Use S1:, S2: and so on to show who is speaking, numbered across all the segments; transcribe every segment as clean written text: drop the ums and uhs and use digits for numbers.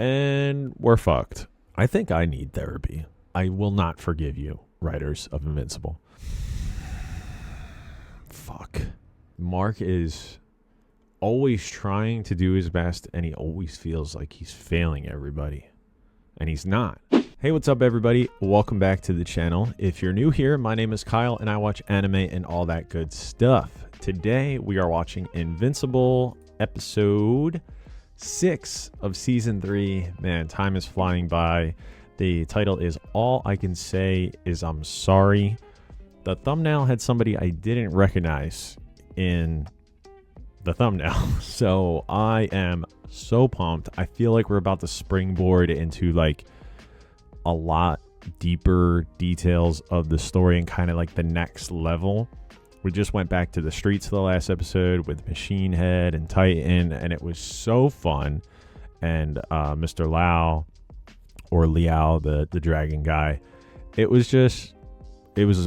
S1: and we're fucked. I think I need therapy. I will not forgive you, writers of Invincible. Fuck. Mark is always trying to do his best, and he always feels like he's failing everybody. And he's not. Hey, what's up, everybody? Welcome back to the channel. If you're new here, my name is Kyle, and I watch anime and all that good stuff. Today, we are watching Invincible, episode 6 of season 3. Man, time is flying by. The title is All I Can Say Is I'm Sorry. The thumbnail had somebody I didn't recognize in the thumbnail. So I am so pumped. I feel like we're about to springboard into like a lot deeper details of the story and kind of like the next level. We just went back to the streets of the last episode with Machine Head and Titan, and it was so fun. And Mr. Lau, or Liao, the dragon guy, it was crazy. It was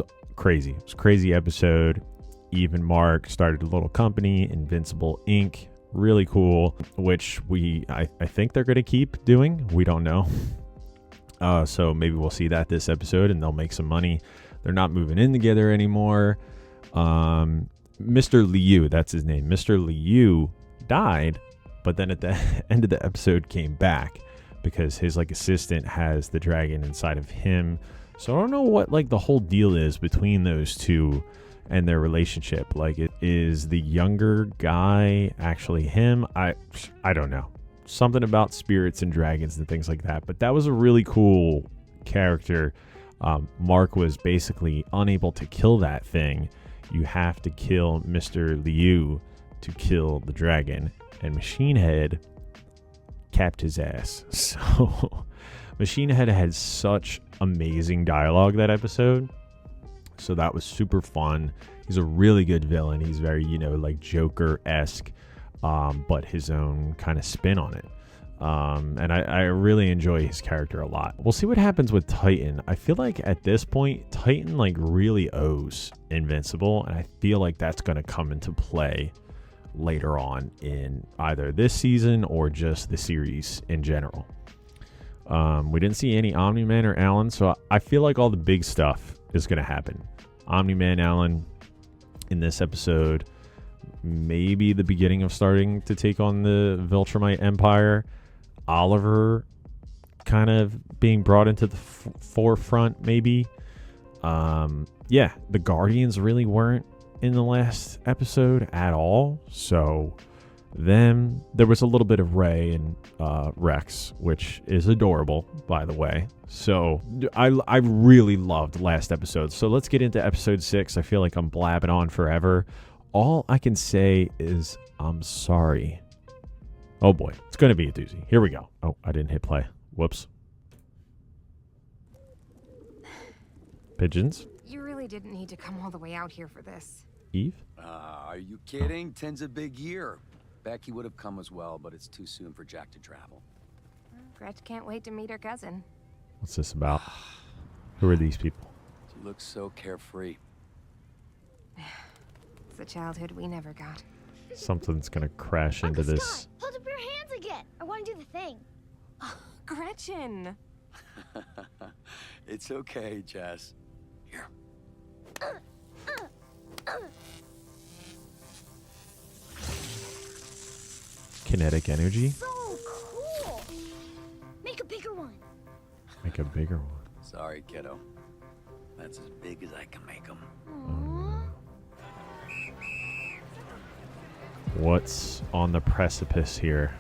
S1: a crazy episode. Even Mark started a little company, Invincible Inc. Really cool, which I think they're going to keep doing. We don't know. So maybe we'll see that this episode and they'll make some money. They're not moving in together anymore. Mr. Liu, that's his name. Mr. Liu died, but then at the end of the episode came back because his like assistant has the dragon inside of him. So I don't know what like the whole deal is between those two and their relationship. Like, it is the younger guy actually him? I don't know. Something about spirits and dragons and things like that. But that was a really cool character. Mark was basically unable to kill that thing. You have to kill Mr. Liu to kill the dragon. And Machine Head capped his ass. So Machine Head had such amazing dialogue that episode. So that was super fun. He's a really good villain. He's very, like Joker-esque, but his own kind of spin on it. And I really enjoy his character a lot. We'll see what happens with Titan. I feel like at this point, Titan like really owes Invincible, and I feel like that's going to come into play later on in either this season or just the series in general. We didn't see any Omni-Man or Alan, so I feel like all the big stuff is going to happen. Omni-Man, Alan in this episode, maybe the beginning of starting to take on the Viltrumite Empire. Oliver kind of being brought into the forefront, maybe. Yeah, the Guardians really weren't in the last episode at all. So then there was a little bit of Ray and Rex, which is adorable, by the way. So I really loved last episode. So let's get into episode 6. I feel like I'm blabbing on forever. All I can say is I'm sorry. Oh boy, it's going to be a doozy. Here we go. Oh, I didn't hit play. Whoops. Pigeons.
S2: You really didn't need to come all the way out here for this.
S1: Eve?
S3: Are you kidding? 10's a big year. Becky would have come as well, but it's too soon for Jack to travel.
S2: Gretch can't wait to meet her cousin.
S1: What's this about? Who are these people?
S3: She looks so carefree.
S2: It's the childhood we never got.
S1: Something's gonna crash into
S4: Uncle
S1: this.
S4: Scott, hold up your hands again. I want to do the thing.
S2: Gretchen!
S3: It's okay, Jess. Here.
S1: Kinetic energy?
S4: So cool. Make a bigger one.
S1: Make a bigger one.
S3: Sorry, kiddo. That's as big as I can make them.
S1: What's on the precipice here?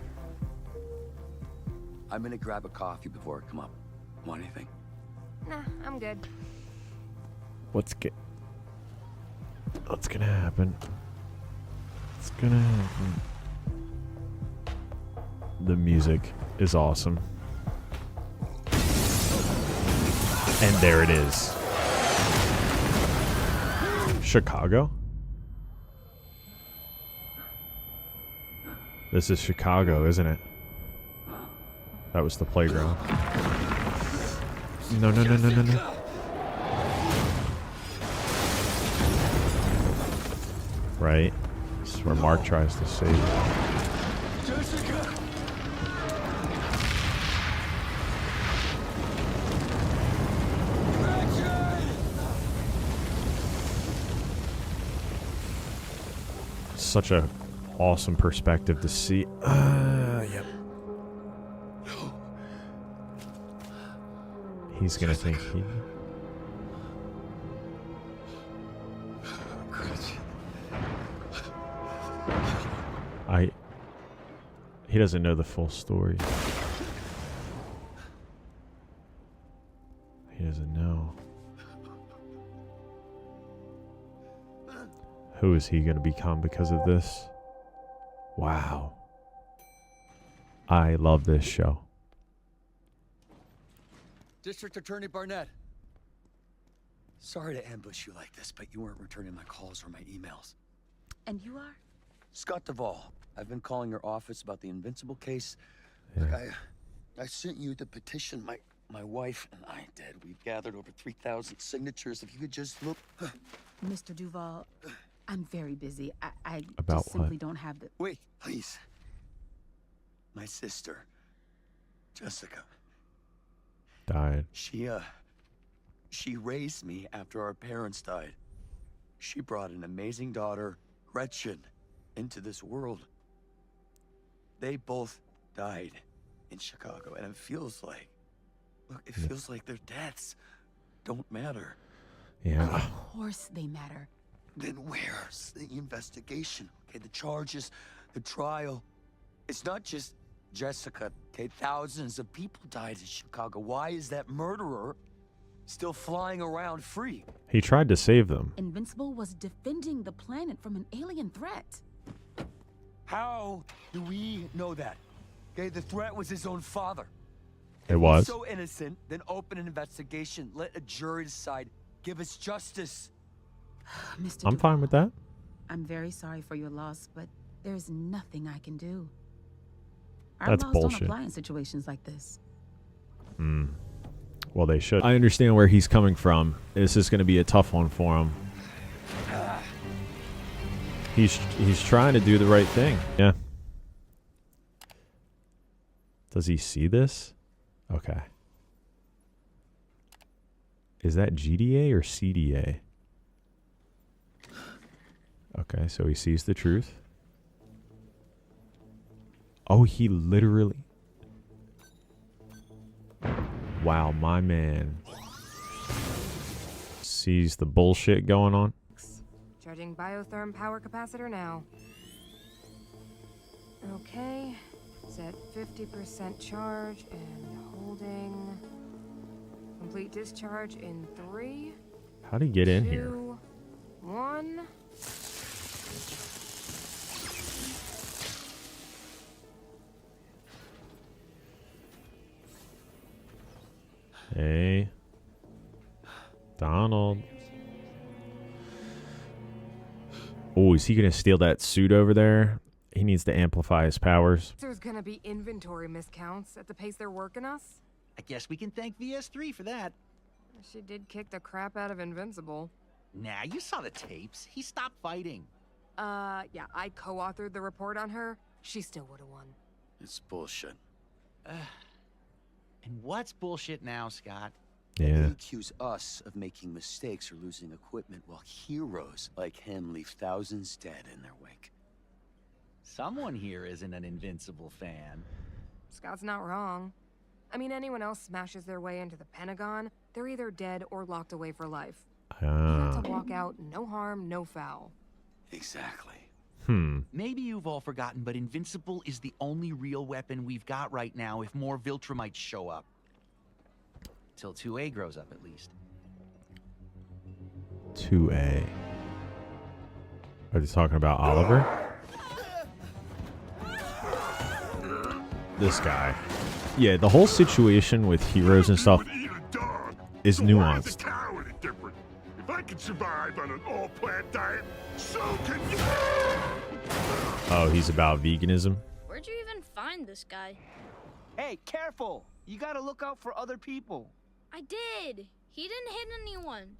S3: I'm gonna grab a coffee before I come up. Want anything?
S2: Nah, I'm good.
S1: What's gonna happen? What's gonna happen? The music is awesome. And there it is. Chicago? This is Chicago, isn't it? That was the playground. No. Right? This is where Mark tries to save.
S3: Jessica!
S1: such a awesome perspective to see. Yep. He's gonna think he... He doesn't know the full story. He doesn't know. Who is he going to become because of this? Wow. I love this show.
S3: District Attorney Barnett. Sorry to ambush you like this, but you weren't returning my calls or my emails.
S5: And you are?
S3: Scott Duvall. I've been calling your office about the Invincible case.
S1: Yeah.
S3: Look, I sent you the petition my wife and I did. We've gathered over 3,000 signatures. If you could just look...
S5: Mr. Duvall, I'm very busy. I
S1: About
S5: just simply
S1: what?
S5: don't have the...
S3: Wait, please. My sister, Jessica.
S1: Died.
S3: She raised me after our parents died. She brought an amazing daughter, Gretchen, into this world. They both died in Chicago, and it feels like... Look, it feels like their deaths don't matter.
S1: Yeah.
S5: Of course they matter.
S3: Then where's the investigation? Okay, the charges, the trial. It's not just Jessica, okay? Thousands of people died in Chicago. Why is that murderer still flying around free?
S1: He tried to save them.
S5: Invincible was defending the planet from an alien threat.
S3: How do we know that? Okay, the threat was his own father.
S1: It was.
S3: So innocent, then open an investigation. Let a jury decide. Give us justice.
S5: Mr.
S1: I'm fine with that.
S5: I'm very sorry for your loss, but there's nothing I can do. Our
S1: That's
S5: laws
S1: bullshit.
S5: don't apply in situations like this.
S1: Well, they should. I understand where he's coming from. This is going to be a tough one for him. He's trying to do the right thing. Yeah. Does he see this? Okay. Is that GDA or CDA? Okay, so he sees the truth. Oh, he literally... Wow, my man sees the bullshit going on.
S2: Charging biotherm power capacitor now. Okay, set 50% charge and holding. Complete discharge in 3,
S1: How'd he get in
S2: 2,
S1: here?
S2: 1.
S1: Hey. Donald. Oh, is he going to steal that suit over there? He needs to amplify his powers.
S2: There's gonna be inventory miscounts at the pace they're working us.
S6: I guess we can thank VS3 for that.
S2: She did kick the crap out of Invincible.
S6: Nah, you saw the tapes. He stopped fighting.
S2: Yeah, I co-authored the report on her. She still would've won.
S3: It's bullshit.
S6: And what's bullshit now, Scott?
S3: They
S1: Yeah.
S3: accuse us of making mistakes or losing equipment while heroes like him leave thousands dead in their wake.
S6: Someone here isn't an Invincible fan.
S2: Scott's not wrong. I mean, anyone else smashes their way into the Pentagon, they're either dead or locked away for life. You got to walk out, no harm, no foul.
S3: Exactly.
S6: Maybe you've all forgotten, but Invincible is the only real weapon we've got right now if more Viltrumites show up. Till 2A grows up, at least.
S1: 2A. Are they talking about Oliver? This guy. Yeah, the whole situation with heroes and stuff is nuanced.
S7: Different. If I can survive on an all-plant diet, so can you.
S1: Oh, he's about veganism?
S4: Where'd you even find this guy?
S8: Hey, careful! You gotta look out for other people.
S4: I did. He didn't hit anyone.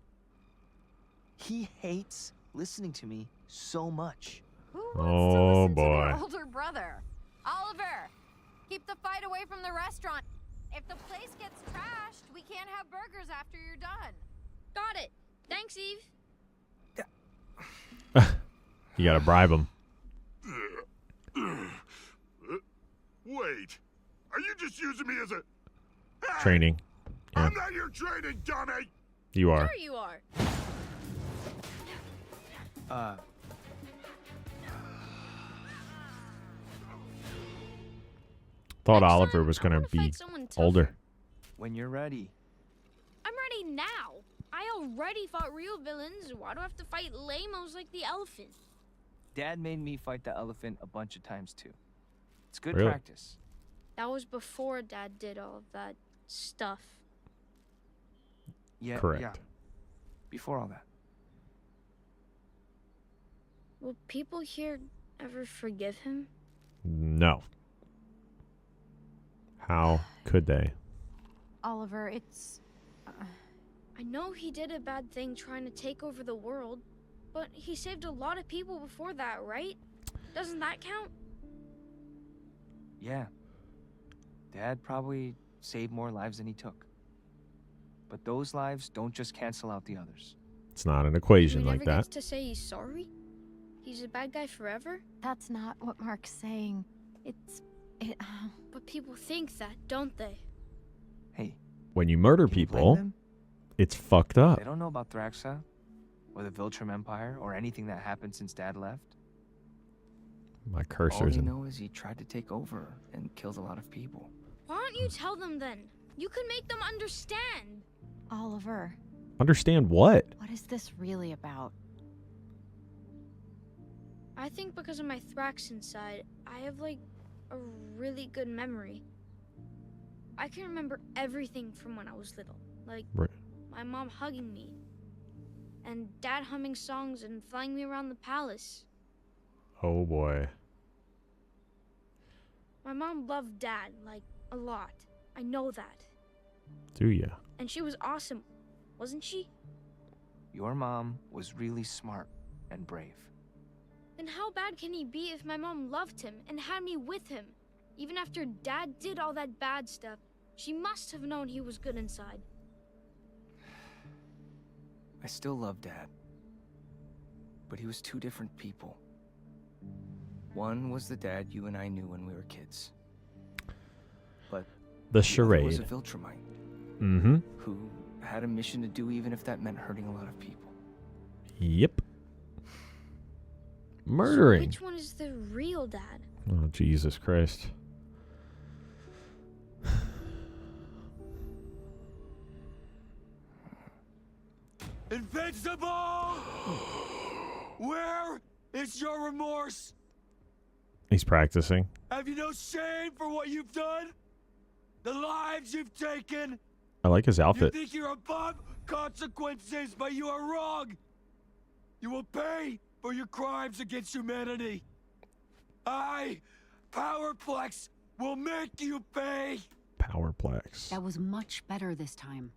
S8: He hates listening to me so much.
S2: Who wants
S1: Oh,
S2: to listen
S1: boy.
S2: to their older brother? Oliver, keep the fight away from the restaurant. If the place gets trashed, we can't have burgers after you're done.
S4: Got it. Thanks, Eve.
S1: You gotta bribe him.
S7: Wait. Are you just using me as a... Hey,
S1: Training. Yeah.
S7: I'm not your training dummy!
S1: You are.
S4: Sure you are.
S1: Thought
S4: Next
S1: Oliver
S4: time,
S1: was
S4: I
S1: going
S4: wanna
S1: to be
S4: fight someone tougher.
S1: older.
S8: When you're ready.
S4: I'm ready now. I already fought real villains. Why do I have to fight lamos like the elephant?
S8: Dad made me fight the elephant a bunch of times too. It's good
S1: Really?
S8: practice.
S4: That was before Dad did all of that stuff.
S8: Yeah,
S1: Correct.
S8: yeah. Before all that.
S4: Will people here ever forgive him?
S1: No. How could they?
S5: Oliver, it's...
S4: I know he did a bad thing trying to take over the world, but he saved a lot of people before that, right? Doesn't that count?
S8: Yeah. Dad probably saved more lives than he took. But those lives don't just cancel out the others.
S1: It's not an equation
S4: He
S1: like
S4: never
S1: that.
S4: gets to say he's sorry? He's a bad guy forever?
S5: That's not what Mark's saying.
S4: But people think that, don't they?
S8: Hey,
S1: When you murder
S8: can you blame
S1: people,
S8: them?
S1: it's fucked up.
S8: They don't know about Thraxa, or the Viltrum Empire, or anything that happened since Dad left.
S1: My
S8: All
S1: cursor's
S8: they
S1: in.
S8: know is he tried to take over and killed a lot of people.
S4: Why don't you tell them then? You could make them understand.
S5: Oliver,
S1: Understand what?
S5: what is this really about?
S4: I think because of my Thraxan side, I have like a really good memory. I can remember everything from when I was little. Like
S1: Right.
S4: my mom hugging me, and Dad humming songs and flying me around the palace.
S1: Oh boy.
S4: My mom loved Dad, like, a lot. I know that.
S1: Do ya?
S4: And she was awesome, wasn't she?
S8: Your mom was really smart and brave.
S4: Then how bad can he be if my mom loved him and had me with him? Even after Dad did all that bad stuff, she must have known he was good inside.
S8: I still love Dad. But he was two different people. One was the Dad you and I knew when we were kids. But
S1: The
S8: the other was a
S1: charade.
S8: Viltrumite
S1: Mm-hmm.
S8: who had a mission to do even if that meant hurting a lot of people.
S1: Yep.
S4: So
S1: Murdering.
S4: which one is the real Dad?
S1: Oh, Jesus Christ.
S3: Invincible! Where is your remorse?
S1: He's practicing.
S3: Have you no shame for what you've done? The lives you've taken?
S1: I like his
S3: You
S1: outfit.
S3: think you're above consequences, but you are wrong. You will pay for your crimes against humanity. I, Powerplex, will make you pay.
S1: Powerplex.
S5: That was much better this time.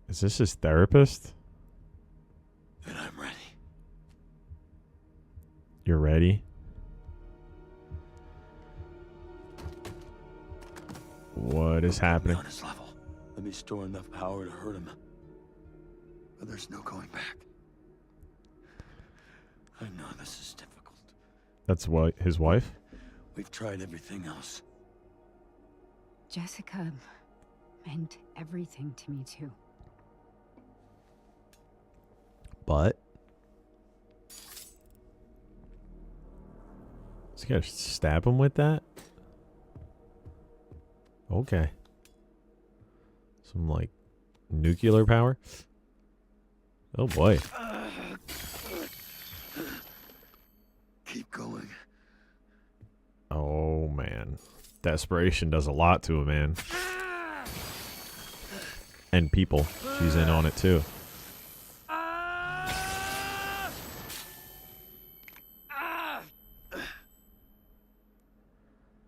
S1: Is this his therapist?
S3: And I'm ready.
S1: You're ready? What is happening?
S3: On his level. Let me store enough power to hurt him. But there's no going back. I know this is difficult.
S1: That's what his wife?
S3: We've tried everything else.
S5: Jessica meant everything to me, too.
S1: But is he gonna stab him with that? Okay. Some like nuclear power. Oh boy.
S3: Keep going.
S1: Oh man. Desperation does a lot to a man. And people. She's in on it too.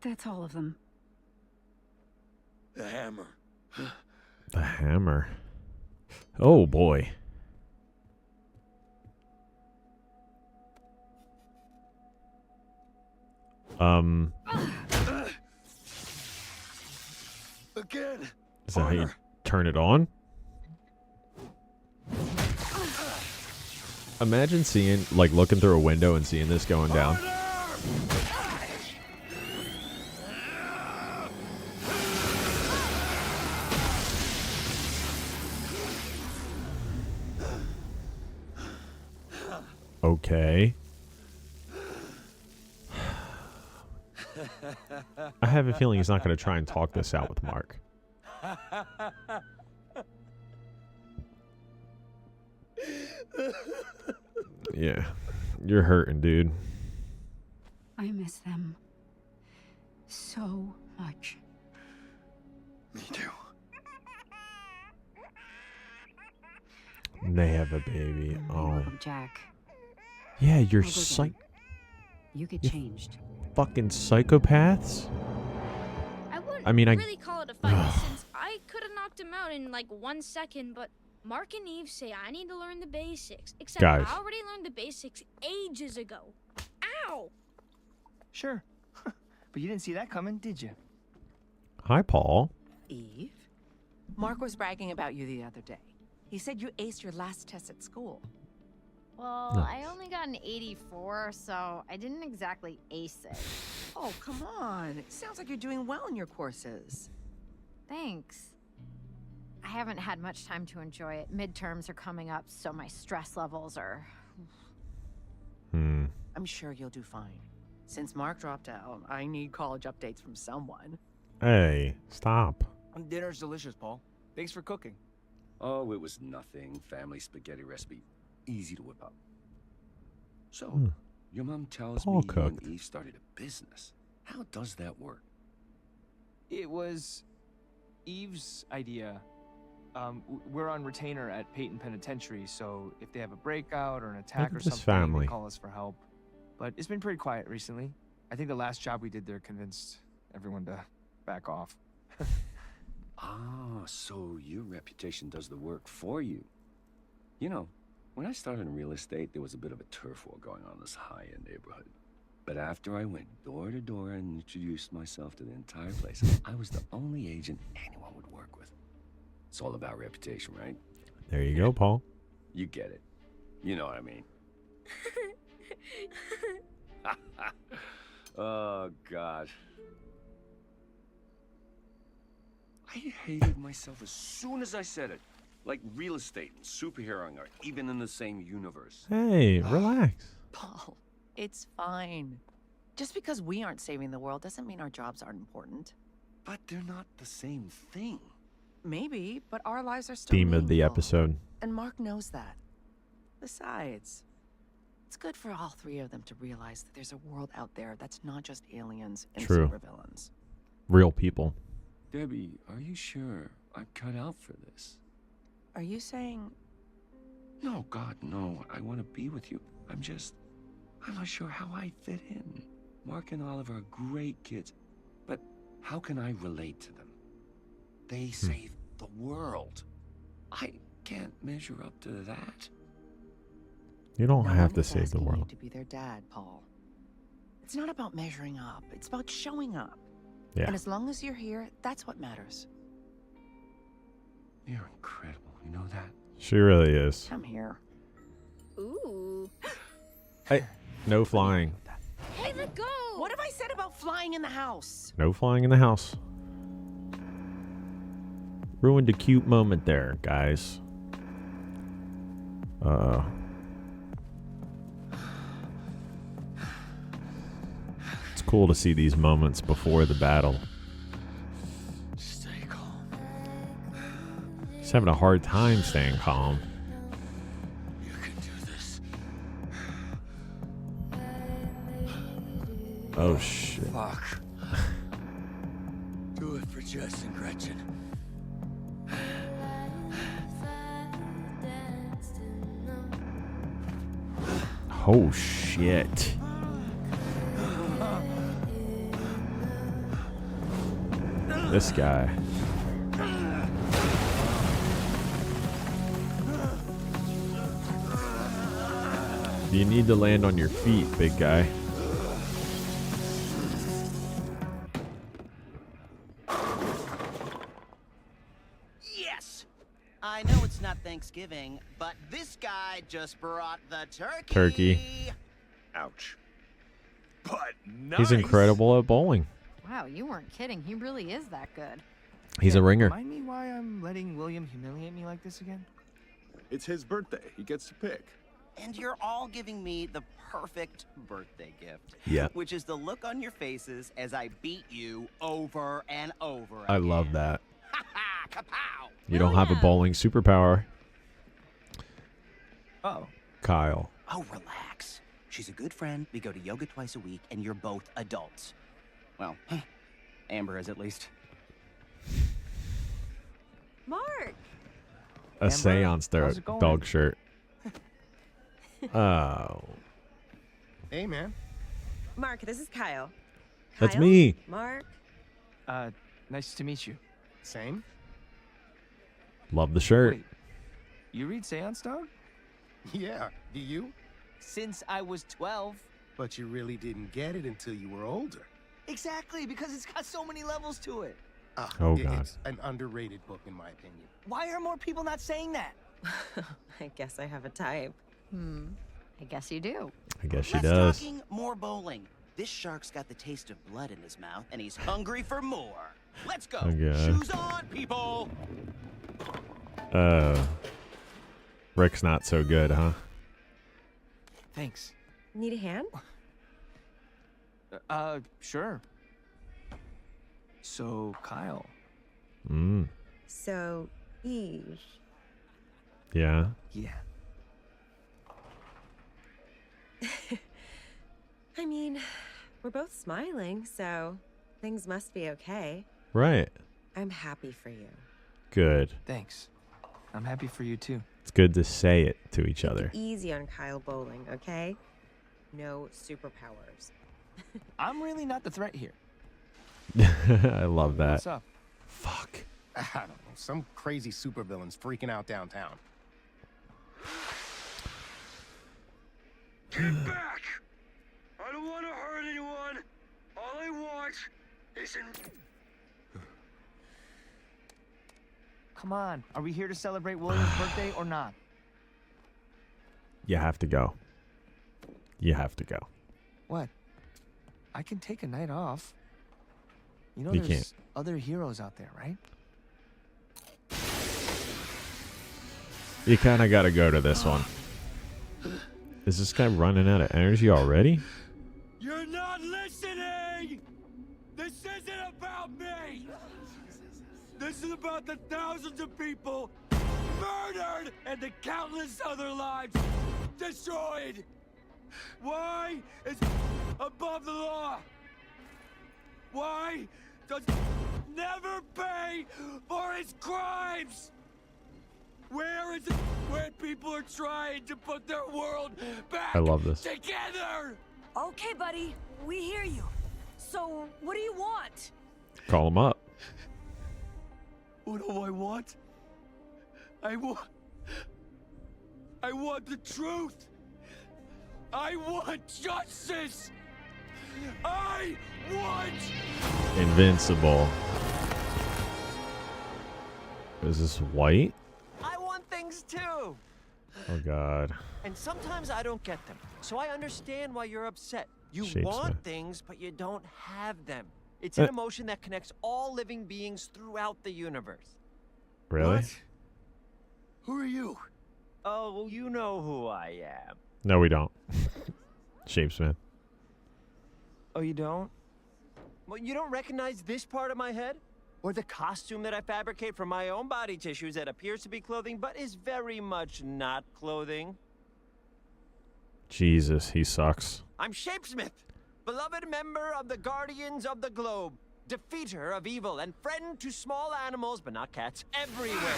S5: That's all of them.
S3: The hammer.
S1: The hammer. Oh boy.
S3: Again.
S1: Is that how you
S3: Harder.
S1: turn it on? Imagine seeing, like, looking through a window and seeing this going down. Okay. I have a feeling he's not going to try and talk this out with Mark. Yeah. You're hurting, dude.
S9: I miss them so much.
S3: Me too.
S1: They have a baby. Oh.
S9: Jack.
S1: Yeah, you're
S9: You get changed.
S1: fucking psychopaths.
S4: I wouldn't
S1: I mean,
S4: really call it a fight since I could have knocked him out in like 1 second, but Mark and Eve say I need to learn the basics. Except
S1: Guys.
S4: I already learned the basics ages ago. Ow!
S8: Sure. But you didn't see that coming, did you?
S1: Hi, Paul.
S10: Eve? Mark was bragging about you the other day. He said you aced your last test at school.
S11: Well,
S1: Nice.
S11: I only got an 84, so I didn't exactly ace it.
S10: Oh, come on. It sounds like you're doing well in your courses.
S11: Thanks. I haven't had much time to enjoy it. Midterms are coming up, so my stress levels are...
S10: I'm sure you'll do fine. Since Mark dropped out, I need college updates from someone.
S1: Hey, stop.
S8: Dinner's delicious, Paul. Thanks for cooking.
S12: Oh, it was nothing. Family spaghetti recipe. Easy to whip up. So, your mom tells
S1: Paul
S12: me you
S1: cooked.
S12: and Eve started a business. How does that work?
S8: It was Eve's idea. We're on retainer at Peyton Penitentiary, so if they have a breakout or an attack
S1: Look
S8: or
S1: at this
S8: something,
S1: family.
S8: they call us for help. But it's been pretty quiet recently. I think the last job we did there convinced everyone to back off.
S12: Ah, so your reputation does the work for you. You know, when I started in real estate, there was a bit of a turf war going on in this high-end neighborhood. But after I went door to door and introduced myself to the entire place, I was the only agent anyone would work with. It's all about reputation, right?
S1: There you go, Paul.
S12: You get it. You know what I mean. Oh, God. I hated myself as soon as I said it. Like real estate and superheroing are even in the same universe.
S1: Hey, relax.
S10: Paul, it's fine. Just because we aren't saving the world doesn't mean our jobs aren't important.
S12: But they're not the same thing.
S10: Maybe, but our lives are still
S1: Theme of the
S10: meaningful.
S1: episode.
S10: And Mark knows that. Besides, it's good for all three of them to realize that there's a world out there that's not just aliens and
S1: True.
S10: supervillains.
S1: Real people.
S12: Debbie, are you sure I'm cut out for this?
S10: Are you saying...
S12: No, God, no. I want to be with you. I'm not sure how I fit in. Mark and Oliver are great kids, but how can I relate to them? They saved the world. I can't measure up to that.
S1: You don't
S10: No
S1: have
S10: one
S1: to
S10: is
S1: save the
S10: asking you
S1: world.
S10: to be their dad, Paul. It's not about measuring up. It's about showing up.
S1: Yeah.
S10: And as long as you're here, that's what matters.
S12: You're incredible. You know that?
S1: She really is.
S10: Come here.
S4: Ooh.
S1: Hey, no flying.
S4: Hey, let go!
S10: What have I said about flying in the house?
S1: No flying in the house. Ruined a cute moment there, guys. It's cool to see these moments before the battle.
S3: Stay calm.
S1: He's having a hard time staying calm.
S3: You can do this.
S1: Oh, shit.
S3: Fuck. Do it for Jess and Gretchen.
S1: Oh, shit. This guy. You need to land on your feet, big guy.
S13: Yes! I know it's not Thanksgiving, but this guy just brought the turkey.
S1: Turkey.
S7: Ouch. But nice.
S1: He's incredible at bowling.
S11: Wow, you weren't kidding. He really is that good.
S1: He's a ringer.
S8: Remind me why I'm letting William humiliate me like this again?
S7: It's his birthday. He gets to pick.
S13: And you're all giving me the perfect birthday gift.
S1: Yeah.
S13: Which is the look on your faces as I beat you over and over again.
S1: I love that.
S13: Kapow!
S1: You don't have a bowling superpower.
S13: Oh.
S1: Kyle.
S13: Oh, relax. She's a good friend. We go to yoga twice a week, and you're both adults. Well, Amber is at least.
S10: Mark!
S1: A seance dog shirt. Oh.
S14: Hey, man.
S10: Mark, this is Kyle.
S1: That's
S10: Kyle?
S1: me.
S10: Mark?
S8: Nice to meet you.
S14: Same.
S1: Love the shirt.
S8: Wait, you read Seance Dog?
S14: Yeah, do you?
S13: Since I was 12.
S14: But you really didn't get it until you were older.
S13: Exactly, because it's got so many levels to it.
S1: Oh, God.
S14: It's an underrated book, in my opinion.
S13: Why are more people not saying that?
S10: I guess I have a type.
S11: I guess you do.
S1: I guess she
S13: Less
S1: does.
S13: talking, more bowling. This shark's got the taste of blood in his mouth, and he's hungry for more. Let's go.
S1: Oh, God.
S13: Shoes on, people.
S1: Rick's not so good, huh?
S8: Thanks.
S10: Need a hand?
S8: Sure. So, Kyle.
S10: So, Eve.
S1: Yeah.
S8: Yeah.
S10: I mean, we're both smiling, so things must be okay.
S1: Right.
S10: I'm happy for you.
S1: Good.
S8: Thanks. I'm happy for you, too.
S1: It's good to say it to each other.
S10: Easy on Kyle Bowling, okay? No superpowers.
S8: I'm really not the threat here.
S1: I love that.
S8: What's up?
S1: Fuck.
S14: I don't know. Some crazy supervillain's freaking out downtown.
S7: Get back! I don't want to hurt anyone. All I want is
S8: Come on. Are we here to celebrate William's birthday or not?
S1: You have to go. You have to go.
S8: What? I can take a night off. You know,
S1: You
S8: there's
S1: can't.
S8: other heroes out there, right?
S1: You kind of got to go to this one. Is this guy running out of energy already?
S7: You're not listening! This isn't about me! This is about the thousands of people murdered and the countless other lives destroyed! Why is above the law? Why does never pay for his crimes? Where is it when people are trying to put their world back
S1: I love this.
S7: together?
S2: Okay, buddy, we hear you. So, what do you want?
S1: Call him up.
S7: What do I want? I want the truth. I want justice. I want
S1: Invincible. Is this white?
S15: I want things too.
S1: Oh, God.
S15: And sometimes I don't get them. So I understand why you're upset. You
S1: Shapesmith.
S15: want things, but you don't have them. It's an emotion that connects all living beings throughout the universe.
S1: Really?
S7: What? Who are you?
S15: Oh, well, you know who I am.
S1: No, we don't. Shapesmith.
S15: Oh, you don't? Well, you don't recognize this part of my head? Or the costume that I fabricate from my own body tissues that appears to be clothing, but is very much not clothing?
S1: Jesus, he sucks.
S15: I'm Shapesmith, beloved member of the Guardians of the Globe, defeater of evil, and friend to small animals, but not cats, everywhere.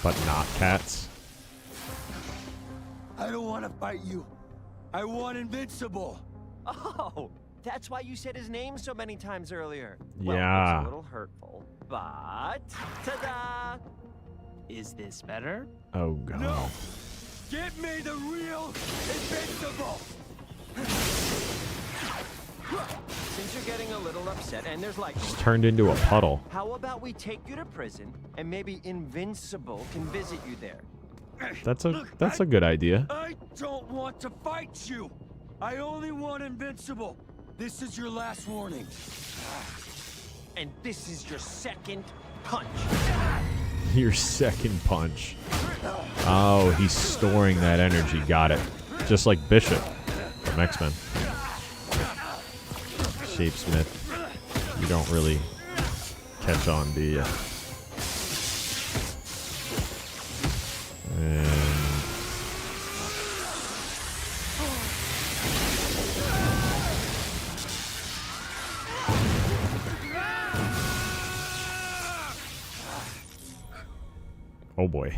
S1: But not cats.
S7: I don't want to fight you. I want Invincible.
S15: Oh, that's why you said his name so many times earlier. Well,
S1: Yeah.
S15: it's a little hurtful, but ta-da! Is this better?
S1: Oh, God.
S7: No! Give me the real Invincible!
S15: Since you're getting a little upset and there's like
S1: Just turned into a puddle.
S15: how about we take you to prison and maybe Invincible can visit you there?
S1: That's a good idea.
S7: I don't want to fight you! I only want Invincible! This is your last warning.
S15: And this is your second punch.
S1: Your second punch. Oh, he's storing that energy. Got it. Just like Bishop from X-Men. Shapesmith. You don't really catch on, do you? And oh boy.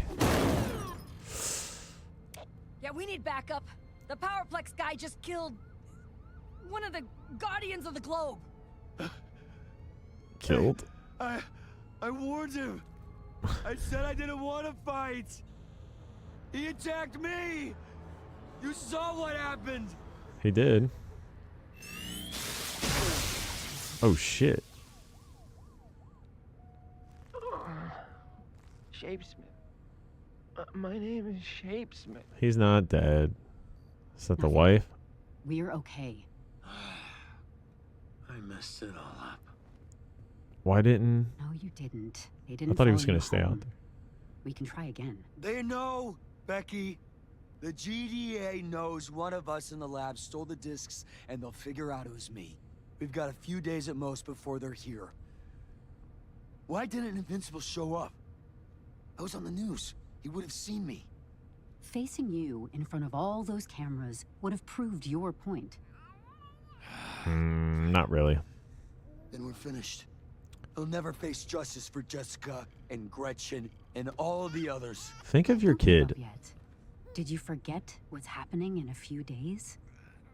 S2: Yeah, we need backup. The Powerplex guy just killed one of the Guardians of the Globe.
S1: Killed?
S7: I warned him. I said I didn't want to fight. He attacked me. You saw what happened.
S1: He did. Oh shit.
S15: Shapesmith. My name is Shapesmith.
S1: He's not dead. Is that the wife?
S9: We're okay.
S3: I messed it all up.
S1: Why didn't...
S9: No, you didn't. They didn't.
S1: I thought he
S9: follow
S1: was going
S9: you
S1: to stay
S9: home.
S1: out there.
S9: We can try again.
S7: They know, Becky. The GDA knows one of us in the lab stole the discs, and they'll figure out it was me. We've got a few days at most before they're here. Why didn't Invincible show up? I was on the news. He would have seen me.
S9: Facing you in front of all those cameras would have proved your point.
S1: Not really.
S7: Then we're finished. He'll never face justice for Jessica and Gretchen and all the others.
S1: Think of your
S9: Don't give
S1: kid.
S9: up yet. Did you forget what's happening in a few days?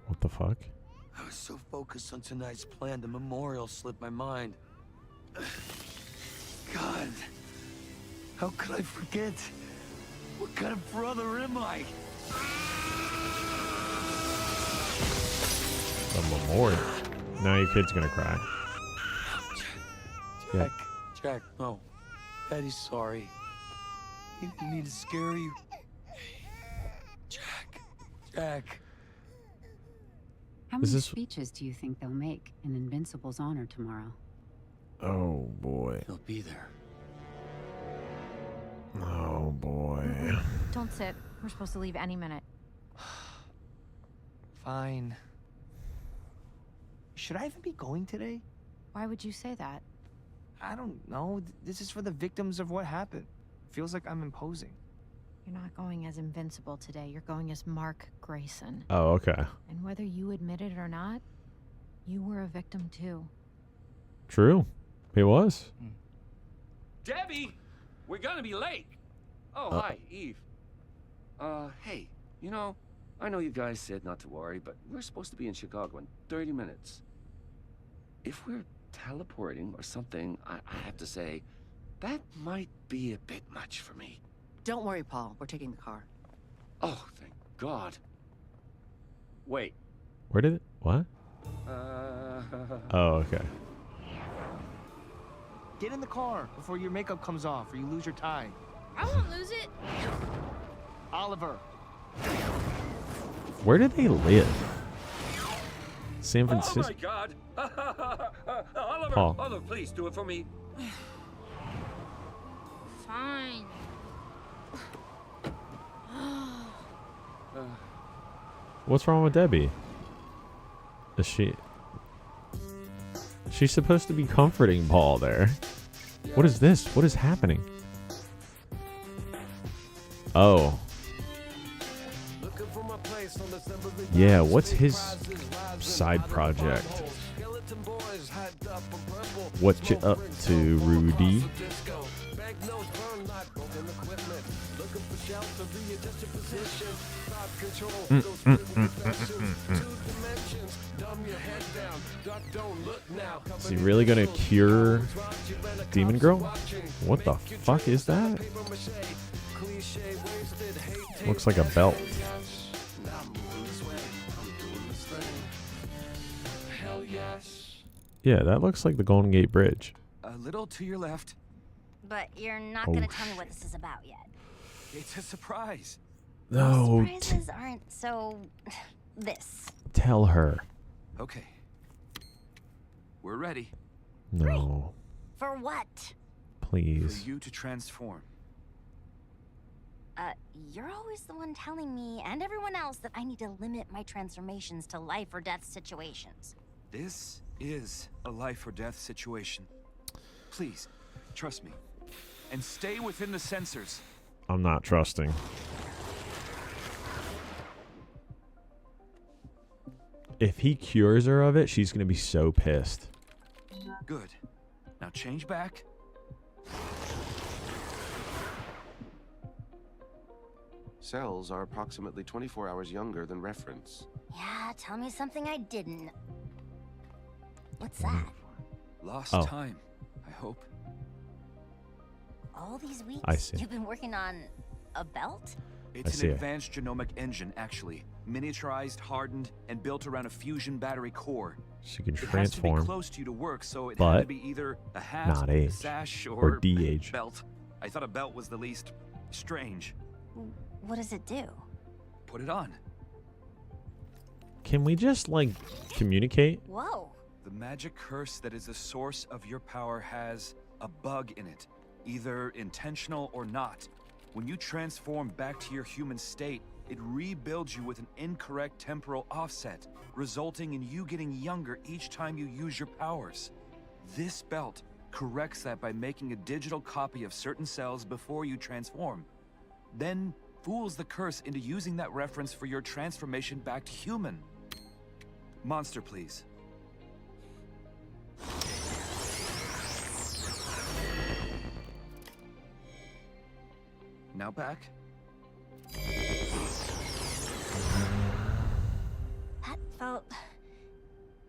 S1: What the fuck?
S7: I was so focused on tonight's plan, the memorial slipped my mind. God, how could I forget? What kind of brother am I?
S1: The memorial. Now your kid's gonna cry.
S7: Jack, Jack, no. Daddy's sorry. He didn't mean to scare you. Jack.
S9: How
S1: Is
S9: many
S1: this-
S9: speeches do you think they'll make in Invincible's honor tomorrow?
S1: Oh boy.
S7: He'll be there.
S1: Oh boy.
S11: Don't sit. We're supposed to leave any minute.
S15: Fine. Should I even be going today?
S11: Why would you say that?
S15: I don't know. This is for the victims of what happened. Feels like I'm imposing.
S11: You're not going as Invincible today. You're going as Mark Grayson.
S1: Oh, okay.
S11: And whether you admit it or not, you were a victim too.
S1: True. He was.
S12: Debbie, we're gonna be late. Oh, hi, Eve. Hey, you know, I know you guys said not to worry, but we're supposed to be in Chicago in 30 minutes. If we're teleporting or something, I have to say, that might be a bit much for me.
S10: Don't worry, Paul. We're taking the car.
S12: Oh, thank God. Wait.
S1: Where did it? What? Oh, okay.
S15: Get in the car before your makeup comes off or you lose your tie.
S4: I won't lose it.
S15: Oliver.
S1: Where do they live? San Francisco.
S12: Oh my God! Oliver,
S1: Paul.
S12: Oliver, please do it for me.
S4: Fine.
S1: What's wrong with Debbie? Is she... She's supposed to be comforting Paul there. What is this? What is happening? Oh. Yeah, what's his side project? What you up to, Rudy? Is he really gonna cure Demon Girl? What the fuck is that? Looks like a belt. Yeah, that looks like the Golden Gate Bridge.
S7: A little to your left.
S16: But you're not
S1: Oh,
S16: gonna tell me what this is about yet.
S7: It's a surprise.
S1: No,
S16: Surprises aren't so... this.
S1: tell her.
S7: Okay. We're ready.
S1: No,
S16: For what?
S1: please.
S7: For you to transform.
S16: You're always the one telling me and everyone else that I need to limit my transformations to life or death situations.
S17: This is a life or death situation. Please, trust me. And stay within the sensors.
S1: I'm not trusting. If he cures her of it, she's going to be so pissed.
S17: Good. Now change back.
S18: Cells are approximately 24 hours younger than reference.
S16: Yeah, tell me something I didn't. What's that?
S17: Lost
S1: Oh.
S17: time, I hope.
S16: All these weeks,
S1: I see.
S16: you've been working on a belt?
S17: It's an advanced genomic engine, actually. Miniaturized, hardened, and built around a fusion battery core.
S1: She can
S17: It has to be
S1: transform,
S17: close to you to work, so it
S1: but
S17: had to be either a hat,
S1: not
S17: a
S1: age,
S17: sash,
S1: or de-age.
S17: belt. I thought a belt was the least strange.
S16: What does it do?
S17: Put it on.
S1: Can we just, like, communicate?
S16: Whoa.
S17: The magic curse that is the source of your power has a bug in it, either intentional or not. When you transform back to your human state, it rebuilds you with an incorrect temporal offset, resulting in you getting younger each time you use your powers. This belt corrects that by making a digital copy of certain cells before you transform, then fools the curse into using that reference for your transformation back to human. Monster, please. Now back.
S16: That felt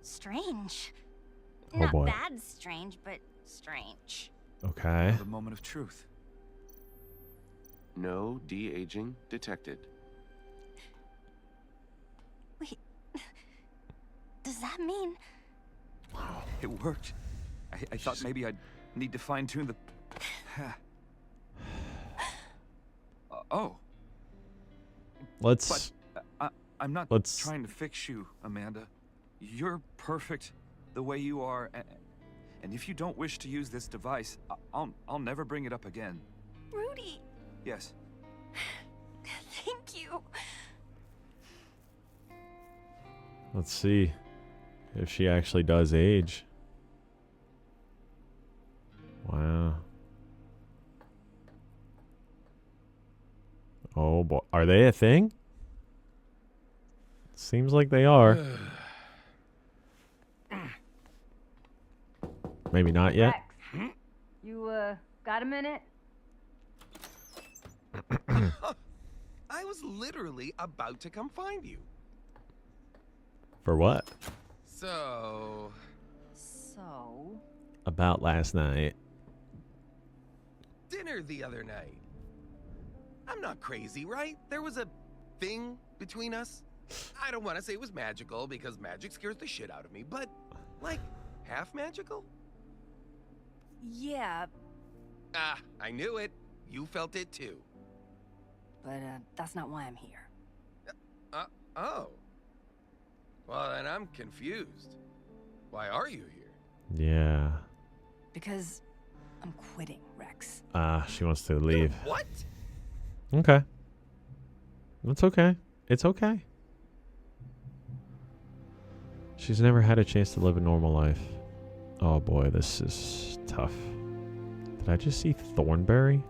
S16: strange.
S1: Oh,
S16: Not
S1: boy.
S16: bad strange, but strange.
S1: Okay.
S17: The moment of truth.
S18: No de-aging detected.
S16: Wait. Does that mean...
S17: It worked. I thought maybe I'd need to fine-tune the... Oh.
S1: Let's...
S17: But I'm not
S1: let's-
S17: trying to fix you, Amanda. You're perfect the way you are, and if you don't wish to use this device, I'll never bring it up again.
S16: Rudy,
S17: Yes.
S16: thank you.
S1: Let's see if she actually does age. Wow. Oh boy, are they a thing? Seems like they are. Maybe not yet.
S19: Rex, you got a minute?
S14: I was literally about to come find you.
S1: For what?
S14: So...
S1: About last night.
S14: Dinner the other night. I'm not crazy, right? There was a thing between us. I don't want to say it was magical because magic scares the shit out of me, but like half magical?
S2: Yeah,
S14: Ah, I knew it. You felt it too.
S2: but that's not why I'm here.
S14: Oh. Well, then I'm confused. Why are you here?
S1: Yeah.
S2: Because I'm quitting, Rex.
S1: She wants to leave.
S14: What?
S1: Okay. That's okay. It's okay. She's never had a chance to live a normal life. Oh boy, this is tough. Did I just see Thornberry?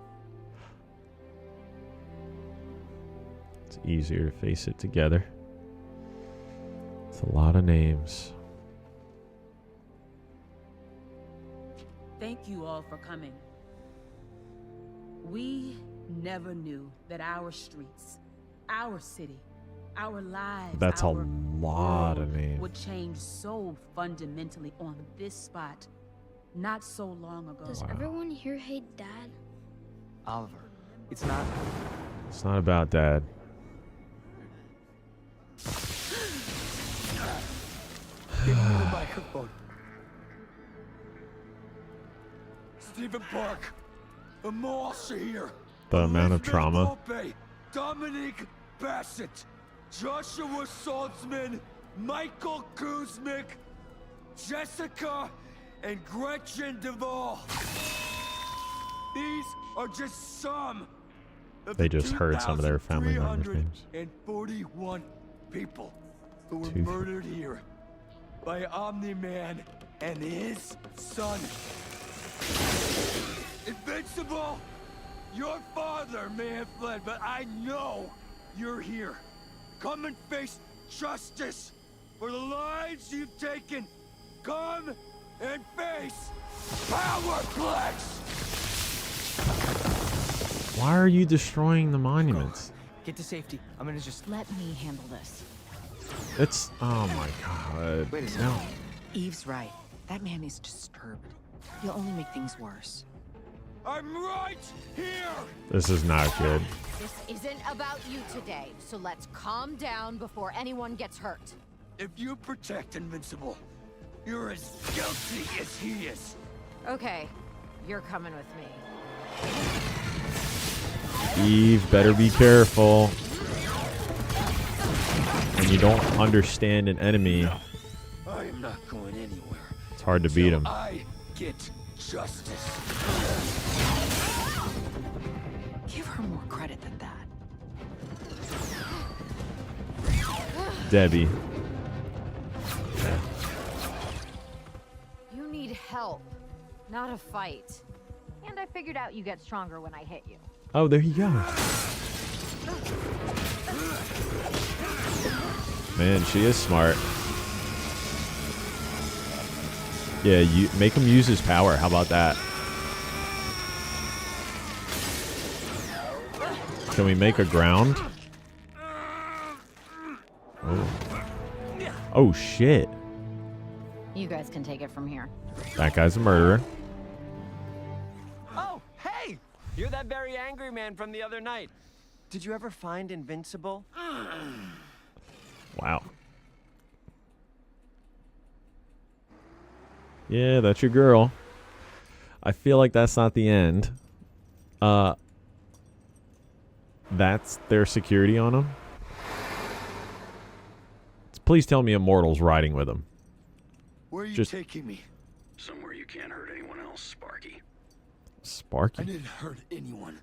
S1: It's easier to face it together. It's a lot of names.
S5: Thank you all for coming. We never knew that our streets, our city, our lives,
S1: That's a
S5: our
S1: lot of
S5: world
S1: names.
S5: would change so fundamentally on this spot not so long ago.
S4: Does everyone here hate Dad?
S8: Oliver, it's not...
S1: It's not about Dad.
S7: Give me the microphone. Stephen Park, the Moss are here.
S1: The amount of trauma.
S7: Pope, Dominique Bassett, Joshua Saltzman, Michael Kuzmic, Jessica, and Gretchen Duvall. These are just some
S1: They just heard some of their family members' names.
S7: 2,341 people who were murdered here by Omni-Man and his son. Invincible! Your father may have fled, but I know you're here. Come and face justice for the lives you've taken. Come and face Powerplex!
S1: Why are you destroying the monuments?
S13: Get to safety. I'm gonna just...
S11: Let me handle this.
S1: It's... Oh my god.
S10: Wait a second. Eve's right. That man is disturbed. He'll only make things worse.
S7: I'm right here!
S1: This is not good.
S11: This isn't about you today, so let's calm down before anyone gets hurt.
S7: If you protect Invincible, you're as guilty as he is.
S11: Okay, you're coming with me.
S1: Eve, better be careful. When you don't understand an enemy,
S7: I am not going anywhere.
S1: it's hard to beat him.
S7: I get justice.
S10: Give her more credit than that.
S1: Debbie.
S11: You need help, not a fight. And I figured out you get stronger when I hit you.
S1: Oh, there you go. Man, she is smart. Yeah, you make him use his power. How about that? Can we make a ground? Oh. Oh shit.
S11: You guys can take it from here.
S1: That guy's a murderer.
S15: Oh, hey! You're that very angry man from the other night. Did you ever find Invincible?
S1: Wow. Yeah, that's your girl. I feel like that's not the end. That's their security on him. Please tell me Immortal's riding with him.
S7: Where are you taking me?
S12: Somewhere you can't hurt anyone else, Sparky.
S1: Sparky?
S7: I didn't hurt anyone.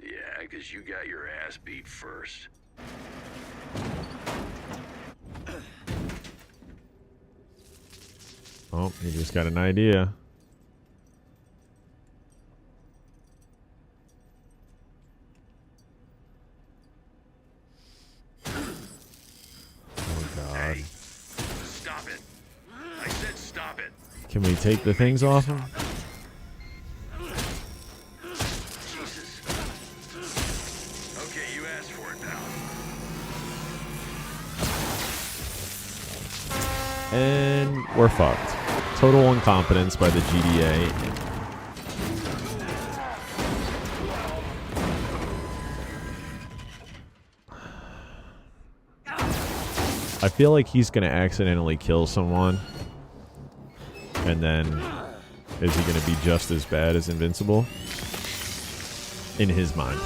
S12: Yeah, because you got your ass beat first.
S1: Oh, he just got an idea. Oh, God.
S12: Hey, stop it. I said stop it.
S1: Can we take the things off him?
S12: Jesus. Okay, you asked for it now.
S1: And we're fucked. Total incompetence by the GDA. I feel like he's going to accidentally kill someone. And then is he going to be just as bad as Invincible? In his mind.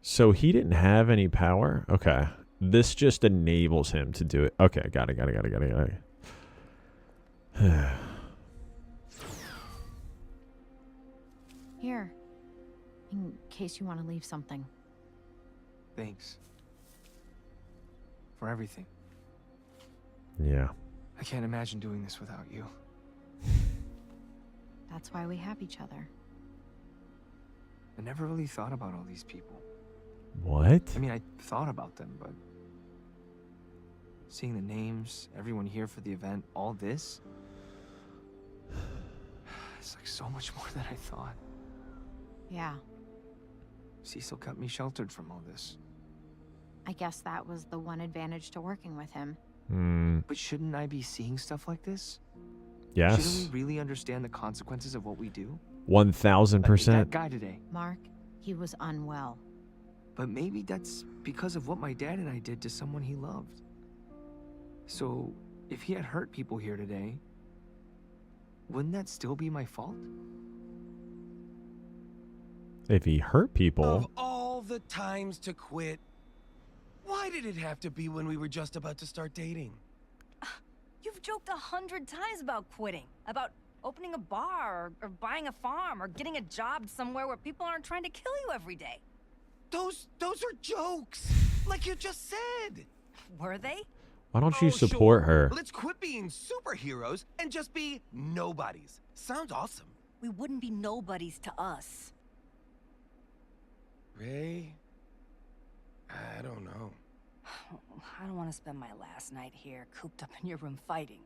S1: So he didn't have any power? Okay. This just enables him to do it. Okay, got it.
S11: Here, in case you want to leave something.
S8: Thanks. For everything.
S1: Yeah.
S8: I can't imagine doing this without you.
S11: That's why we have each other.
S8: I never really thought about all these people.
S1: What?
S8: I mean, I thought about them, but... seeing the names, everyone here for the event, all this... it's like so much more than I thought.
S11: Yeah,
S8: Cecil kept me sheltered from all this.
S11: I guess that was the one advantage to working with him.
S8: But shouldn't I be seeing stuff like this?
S1: Yes.
S8: Shouldn't we really understand the consequences of what we do?
S1: 1000%.
S8: That guy today.
S11: Mark, he was unwell.
S8: But maybe that's because of what my dad and I did to someone he loved. So, if he had hurt people here today, wouldn't that still be my fault?
S1: If he hurt people...
S14: Of all the times to quit, why did it have to be when we were just about to start dating?
S20: You've joked 100 times about quitting, about
S19: Opening a bar, or buying a farm, or getting a job somewhere where people aren't trying to kill you every day.
S14: Those are jokes, like you just said.
S19: Were they?
S1: Why don't you support her?
S14: Let's quit being superheroes and just be nobodies. Sounds awesome.
S19: We wouldn't be nobodies to us.
S14: Ray? I don't know.
S19: I don't want to spend my last night here, cooped up in your room fighting.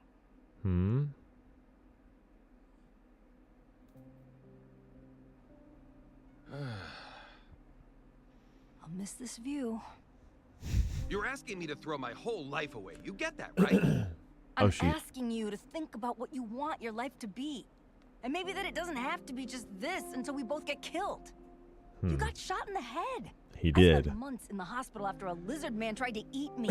S19: I'll miss this view.
S14: You're asking me to throw my whole life away. You get that, right?
S19: I'm asking you to think about what you want your life to be. And maybe that it doesn't have to be just this until we both get killed. You got shot in the head.
S1: He
S19: I
S1: did.
S19: spent months in the hospital after a lizard man tried to eat me.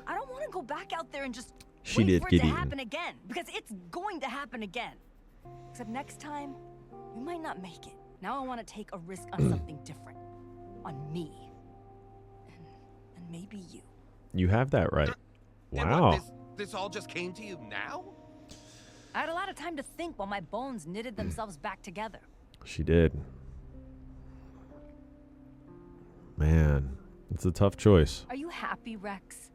S19: I don't want to go back out there and just wait for it to happen again. Because it's going to happen again. Except next time, you might not make it. Now I want to take a risk on something different. On me. And maybe you.
S1: You have that right.
S14: And
S1: Wow.
S14: what, this all just came to you now?
S19: I had a lot of time to think while my bones knitted themselves back together.
S1: She did. Man, it's a tough choice.
S19: Are you happy, Rex?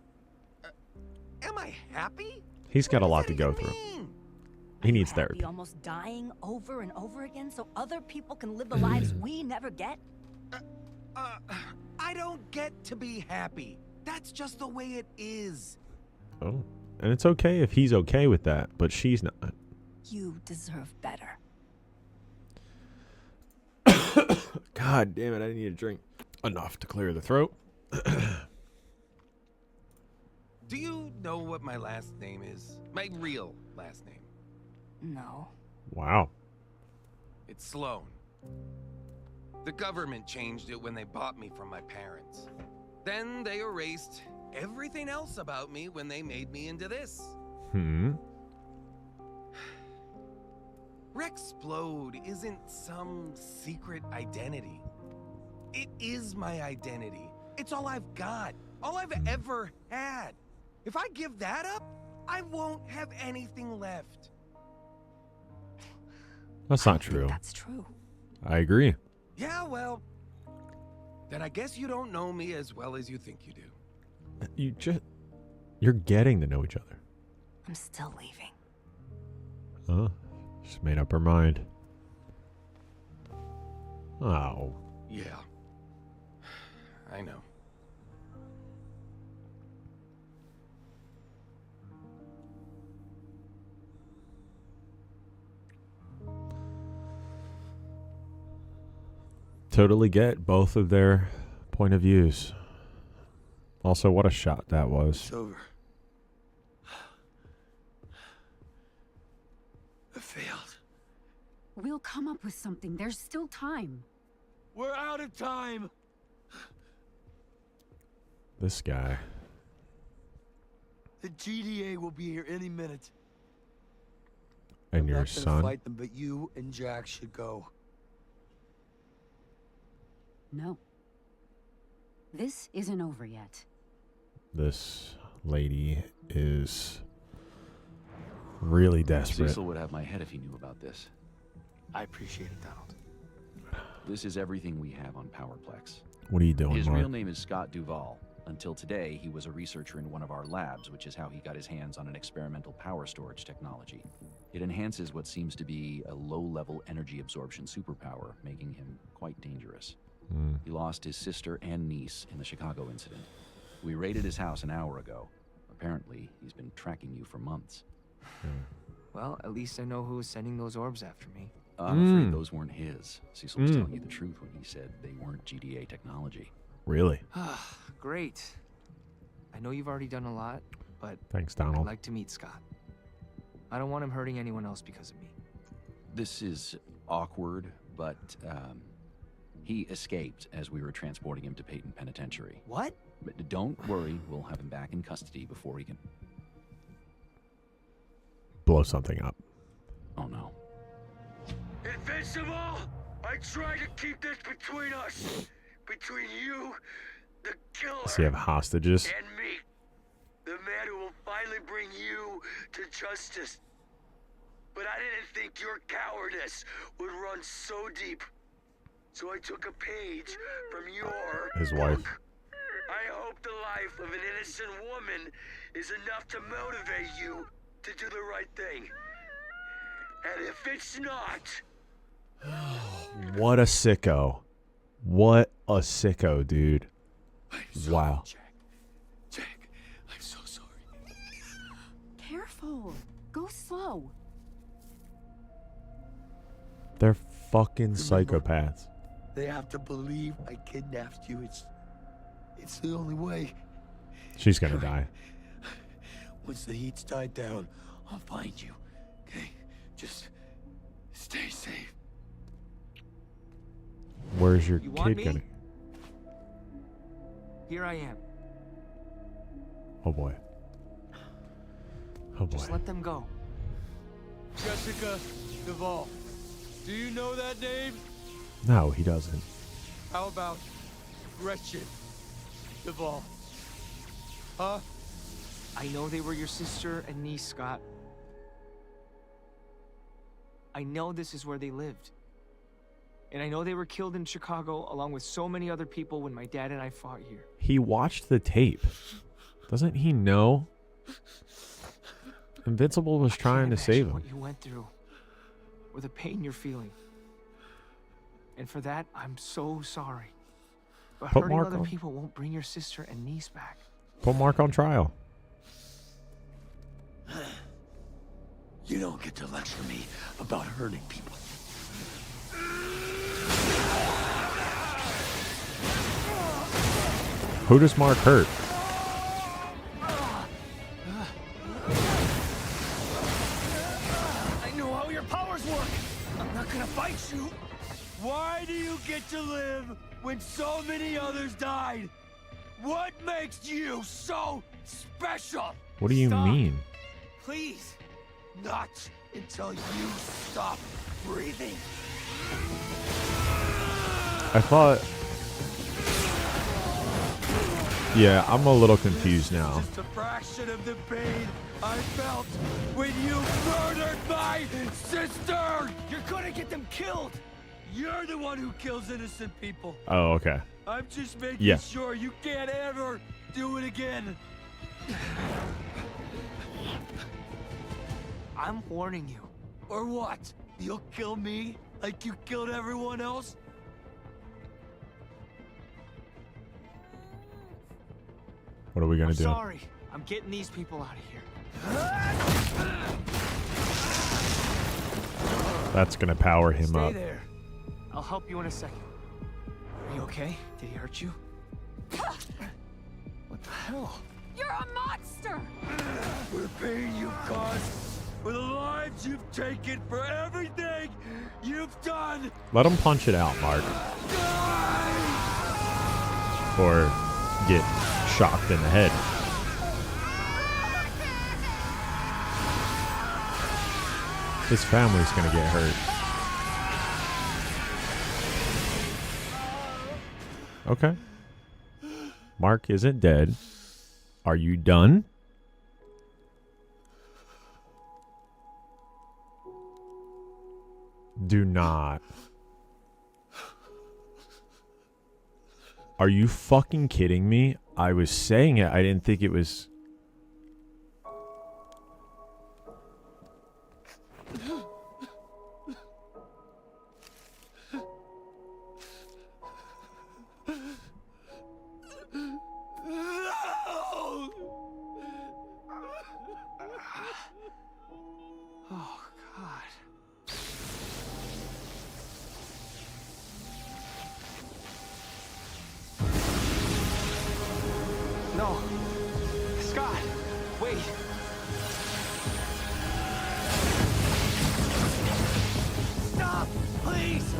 S14: Am I happy?
S1: He's got a lot to go through. He needs therapy.
S19: Happy almost dying over and over again so other people can live the lives we never get?
S14: I don't get to be happy. That's just the way it is.
S1: Oh, and it's okay if he's okay with that, but she's not.
S19: You deserve better.
S1: God damn it, I need a drink. Enough to clear the throat.
S14: Do you know what my last name is? My real last name?
S19: No.
S1: Wow.
S14: It's Sloan. The government changed it when they bought me from my parents. Then they erased everything else about me when they made me into this. Rexplode isn't some secret identity. It is my identity. It's all I've got. All I've ever had. If I give that up, I won't have anything left.
S1: That's not true.
S19: That's true.
S1: I agree.
S14: Yeah, well, then I guess you don't know me as well as you think you do.
S1: You're getting to know each other.
S19: I'm still leaving.
S1: Huh? She's made up her mind. Oh.
S14: Yeah. I know.
S1: Totally get both of their point of views. Also, what a shot that was.
S3: It's over. I failed.
S9: We'll come up with something. There's still time.
S7: We're out of time.
S1: This guy.
S7: The GDA will be here any minute.
S1: And your
S3: I'm not
S1: son.
S3: gonna fight them, but you and Jack should go.
S9: No. This isn't over yet.
S1: This lady is really desperate.
S20: Cecil would have my head if he knew about this.
S3: I appreciate it, Donald.
S20: This is everything we have on Powerplex.
S1: What are you doing,
S20: His
S1: Mark?
S20: real name is Scott Duvall. Until today, he was a researcher in one of our labs, which is how he got his hands on an experimental power storage technology. It enhances what seems to be a low-level energy absorption superpower, making him quite dangerous. He lost his sister and niece in the Chicago incident. We raided his house an hour ago. Apparently, he's been tracking you for months.
S8: Well, at least I know who was sending those orbs after me.
S20: I'm afraid those weren't his. Cecil was telling you the truth when he said they weren't GDA technology.
S1: Really?
S8: Great. I know you've already done a lot, but
S1: Thanks, Donald.
S8: I'd like to meet Scott. I don't want him hurting anyone else because of me.
S20: This is awkward, but he escaped as we were transporting him to Peyton Penitentiary.
S8: What?
S20: But don't worry, we'll have him back in custody before he can...
S1: Blow something up.
S20: Oh no.
S7: Invincible! I try to keep this between us. Between you, the killer,
S1: Does he have hostages?
S7: and me. The man who will finally bring you to justice. But I didn't think your cowardice would run so deep. So I took a page from your
S1: His wife.
S7: book. I hope the life of an innocent woman is enough to motivate you to do the right thing. And if it's not...
S1: What a sicko. What a sicko, dude. Wow.
S7: Jack, I'm so sorry.
S9: Careful. Go slow.
S1: They're fucking psychopaths.
S7: They have to believe I kidnapped you. It's the only way.
S1: She's gonna die.
S7: Once the heat's died down, I'll find you. Okay? Just stay safe.
S1: Where's your
S15: You want
S1: kid
S15: me?
S1: gonna?
S15: Here I am.
S1: Oh boy. Oh boy.
S15: Just let them go.
S7: Jessica Duvall. Do you know that name?
S1: No, he doesn't.
S7: How about Gretchen Duvall? Huh?
S15: I know they were your sister and niece, Scott. I know this is where they lived. And I know they were killed in Chicago along with so many other people when my dad and I fought here.
S1: He watched the tape. Doesn't he know? Invincible was trying to save him.
S15: What you went through, or the pain you're feeling. And for that, I'm so sorry. But
S1: Put
S15: hurting
S1: Mark
S15: other
S1: on-
S15: people won't bring your sister and niece back.
S1: Put Mark on trial.
S7: You don't get to lecture me about hurting people.
S1: Who does Mark hurt?
S7: I know how your powers work. I'm not gonna fight you. Why do you get to live when so many others died? What makes you so special?
S1: What do you
S7: Stop.
S1: mean?
S7: Please. Not until you stop breathing.
S1: I thought... Yeah, I'm a little confused now.
S7: Just a fraction of the pain I felt when you murdered my sister! You're gonna get them killed! You're the one who kills innocent people.
S1: Oh, okay.
S7: I'm just making
S1: Yeah.
S7: sure you can't ever do it again.
S15: I'm warning you.
S7: Or what? You'll kill me like you killed everyone else?
S1: What are we gonna
S15: I'm
S1: do?
S15: sorry. I'm getting these people out of here.
S1: That's gonna power him
S15: Stay
S1: up.
S15: there. I'll help you in a second. Are you okay? Did he hurt you? What the hell?
S2: You're a monster!
S7: For the pain you've caused, for the lives you've taken, for everything you've done!
S1: Let him punch it out, Mark. Or get shocked in the head. His family's gonna get hurt. Okay. Mark isn't dead. Are you done? Do not. Are you fucking kidding me? I was saying it. I didn't think it was...
S15: Oh, God. No. Scott, wait.
S7: Stop, please!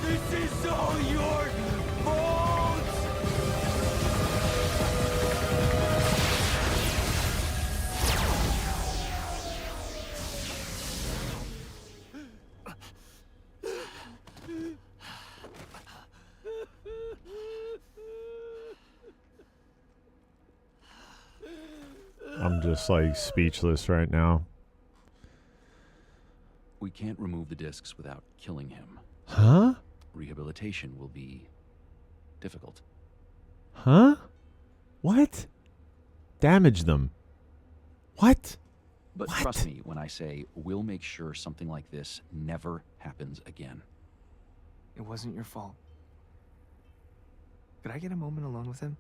S7: This is all your fault!
S1: I'm just like speechless right now.
S20: We can't remove the discs without killing him.
S1: Huh?
S20: Rehabilitation will be difficult.
S1: Huh? What? Damage them. What?
S20: But trust me when I say we'll make sure something like this never happens again.
S8: It wasn't your fault. Could I get a moment alone with him?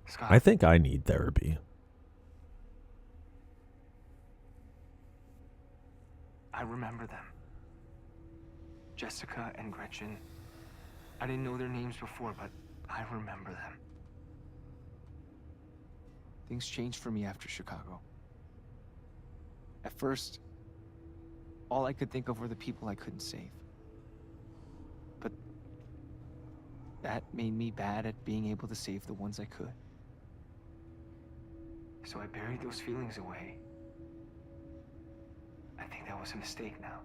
S8: Scott.
S1: I think I need therapy.
S8: I remember them. Jessica and Gretchen. I didn't know their names before, but I remember them. Things changed for me after Chicago. At first, all I could think of were the people I couldn't save. But that made me bad at being able to save the ones I could. So I buried those feelings away. I think that was a mistake now.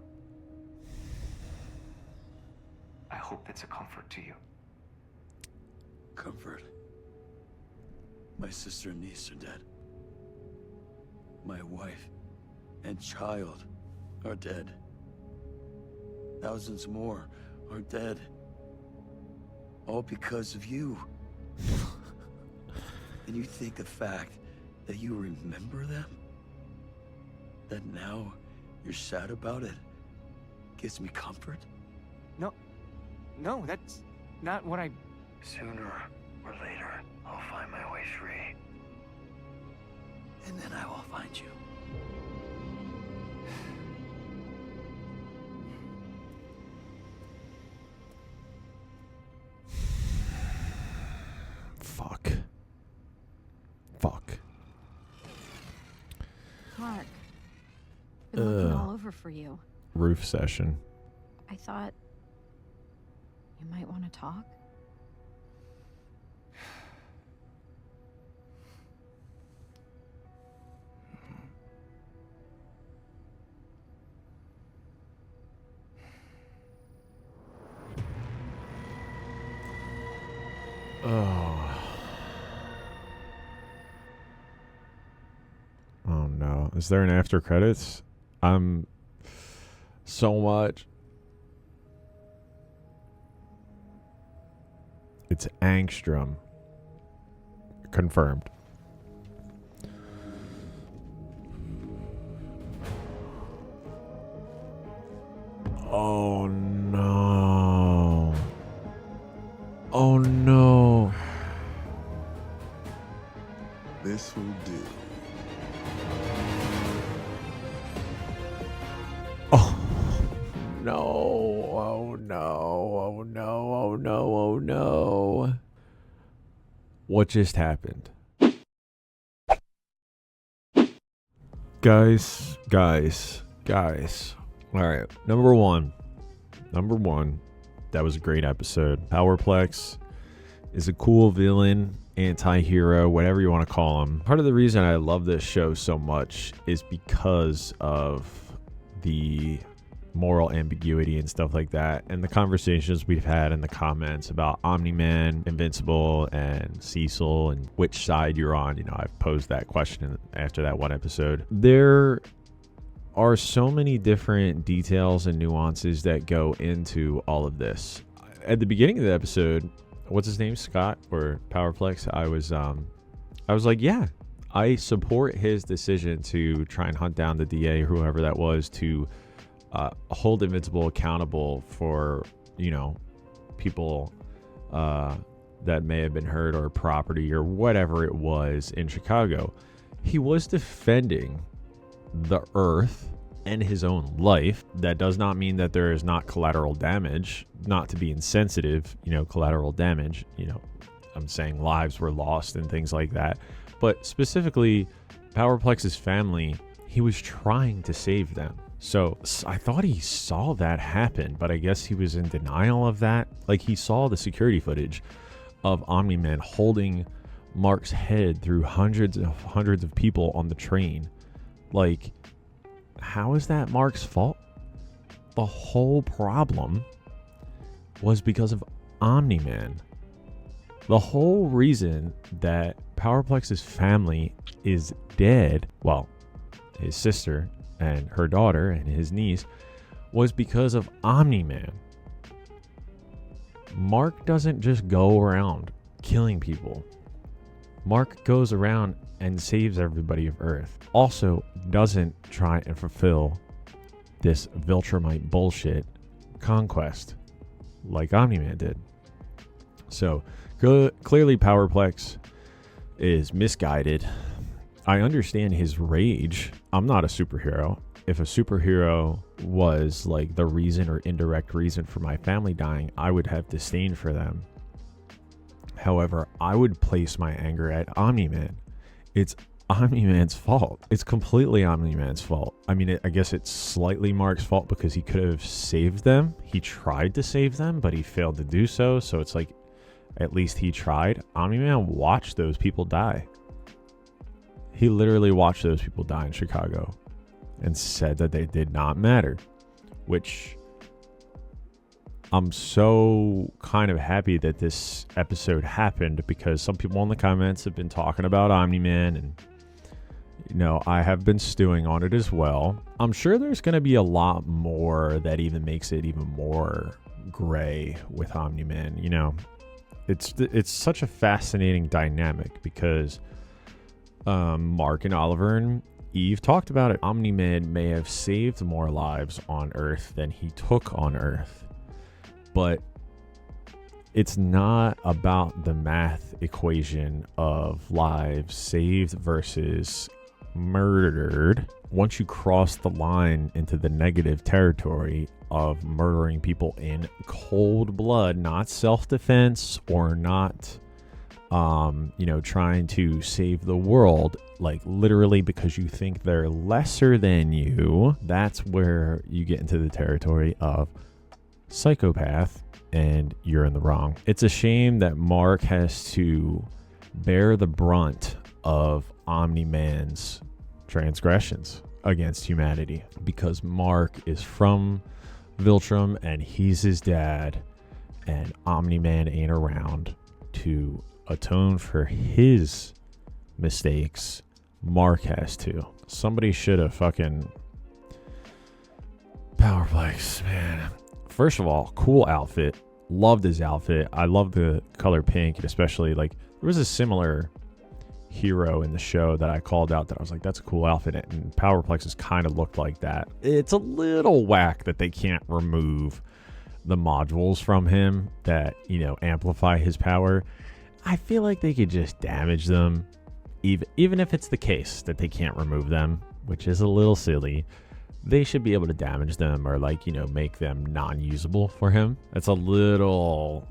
S8: I hope that's a comfort to you.
S3: Comfort. My sister and niece are dead. My wife and child are dead. Thousands more are dead. All because of you. And you think the fact that you remember them? That now you're sad about it gives me comfort?
S8: No, that's not what I...
S3: Sooner or later, I'll find my way free. And then I will find you.
S1: Fuck.
S11: Mark, been looking all over for you.
S1: Roof session.
S11: I thought you might want to talk.
S1: Oh no. Is there an after credits? So much. It's Angstrom. Confirmed. Oh no. Oh no.
S21: This will do.
S1: Oh no. Oh no. Oh no. Oh no. Oh no. What just happened? Guys. All right. Number one. That was a great episode. Powerplex is a cool villain, anti-hero, whatever you want to call him. Part of the reason I love this show so much is because of the moral ambiguity and stuff like that, and the conversations we've had in the comments about Omni-Man, Invincible, and Cecil, and which side you're on. You know, I've posed that question after that one episode. There are so many different details and nuances that go into all of this. At the beginning of the episode, what's his name, Scott or Powerplex, I was like, yeah, I support his decision to try and hunt down the DA, whoever that was, to hold Invincible accountable for, you know, people that may have been hurt, or property, or whatever it was in Chicago. He was defending the Earth and his own life. That does not mean that there is not collateral damage. Not to be insensitive, you know, collateral damage, you know, I'm saying lives were lost and things like that. But specifically, Powerplex's family, he was trying to save them. So I thought he saw that happen, but I guess he was in denial of that. Like, he saw the security footage of Omni-Man holding Mark's head through hundreds of people on the train. Like, how is that Mark's fault? The whole problem was because of Omni-Man. The whole reason that Powerplex's family is dead, well, his sister and her daughter and his niece, was because of Omni-Man. Mark doesn't just go around killing people. Mark goes around and saves everybody of Earth. Also doesn't try and fulfill this Viltrumite bullshit conquest like Omni-Man did. So clearly Powerplex is misguided. I understand his rage. I'm not a superhero. If a superhero was like the reason or indirect reason for my family dying, I would have disdain for them. However, I would place my anger at Omni-Man. It's Omni-Man's fault. It's completely Omni-Man's fault. I mean, I guess it's slightly Mark's fault because he could have saved them. He tried to save them, but he failed to do so. So it's like, at least he tried. Omni-Man watched those people die. He literally watched those people die in Chicago and said that they did not matter, which I'm so kind of happy that this episode happened, because some people in the comments have been talking about Omni-Man, and you know, I have been stewing on it as well. I'm sure there's going to be a lot more that even makes it even more gray with Omni-Man. You know, it's such a fascinating dynamic because Mark and Oliver and Eve talked about it. Omni-Man may have saved more lives on Earth than he took on Earth, but it's not about the math equation of lives saved versus murdered. Once you cross the line into the negative territory of murdering people in cold blood, not self-defense or not you know, trying to save the world, like literally because you think they're lesser than you, that's where you get into the territory of psychopath, and you're in the wrong. It's a shame that Mark has to bear the brunt of Omni-Man's transgressions against humanity, because Mark is from Viltrum and he's his dad, and Omni-Man ain't around to atone for his mistakes. Mark has to. Somebody should have fucking Powerplex, man. First of all, cool outfit. Loved his outfit. I love the color pink, and especially like there was a similar hero in the show that I called out that I was like, that's a cool outfit, and Powerplex's kind of looked like that. It's a little whack that they can't remove the modules from him that, you know, amplify his power. I feel like they could just damage them, even if it's the case that they can't remove them, which is a little silly. They should be able to damage them or, like, you know, make them non-usable for him. That's a little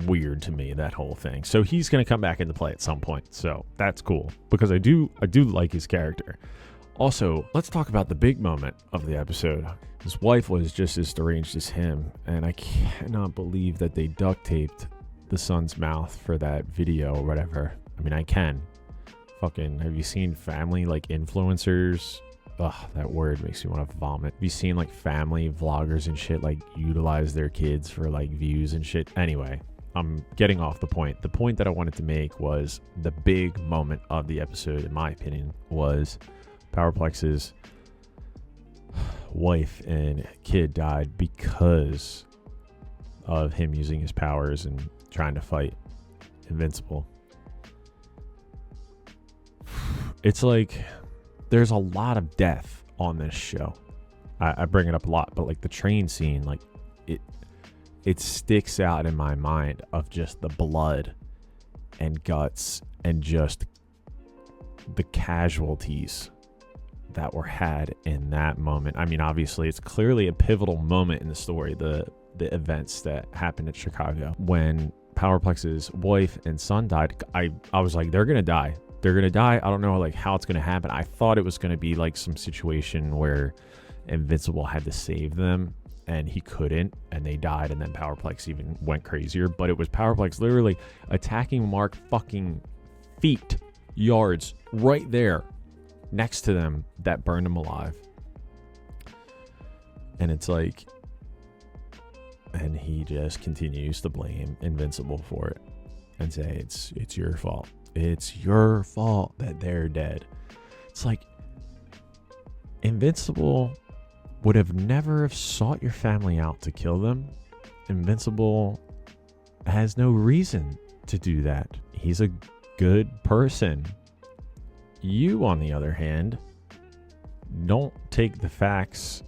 S1: weird to me, that whole thing. So he's going to come back into play at some point. So that's cool, because I do like his character. Also, let's talk about the big moment of the episode. His wife was just as deranged as him, and I cannot believe that they duct taped the son's mouth for that video or whatever. I mean, I can. Fucking, have you seen family, like, influencers? Ugh, that word makes me want to vomit. Have you seen, like, family vloggers and shit, like, utilize their kids for, like, views and shit? Anyway, I'm getting off the point. The point that I wanted to make was the big moment of the episode, in my opinion, was Powerplex's wife and kid died because of him using his powers and trying to fight Invincible. It's like there's a lot of death on this show. I bring it up a lot, but like the train scene, like it sticks out in my mind of just the blood and guts and just the casualties that were had in that moment. I mean, obviously it's clearly a pivotal moment in the story, the events that happened at Chicago. When Powerplex's wife and son died, I was like, they're gonna die. They're gonna die. I don't know, like, how it's gonna happen. I thought it was gonna be like some situation where Invincible had to save them and he couldn't, and they died, and then Powerplex even went crazier. But it was Powerplex literally attacking Mark fucking feet, yards, right there next to them, that burned him alive. And it's like, and he just continues to blame Invincible for it. and say it's your fault. It's your fault that they're dead. It's like Invincible would have never have sought your family out to kill them. Invincible has no reason to do that. He's a good person. You, on the other hand, don't take the facts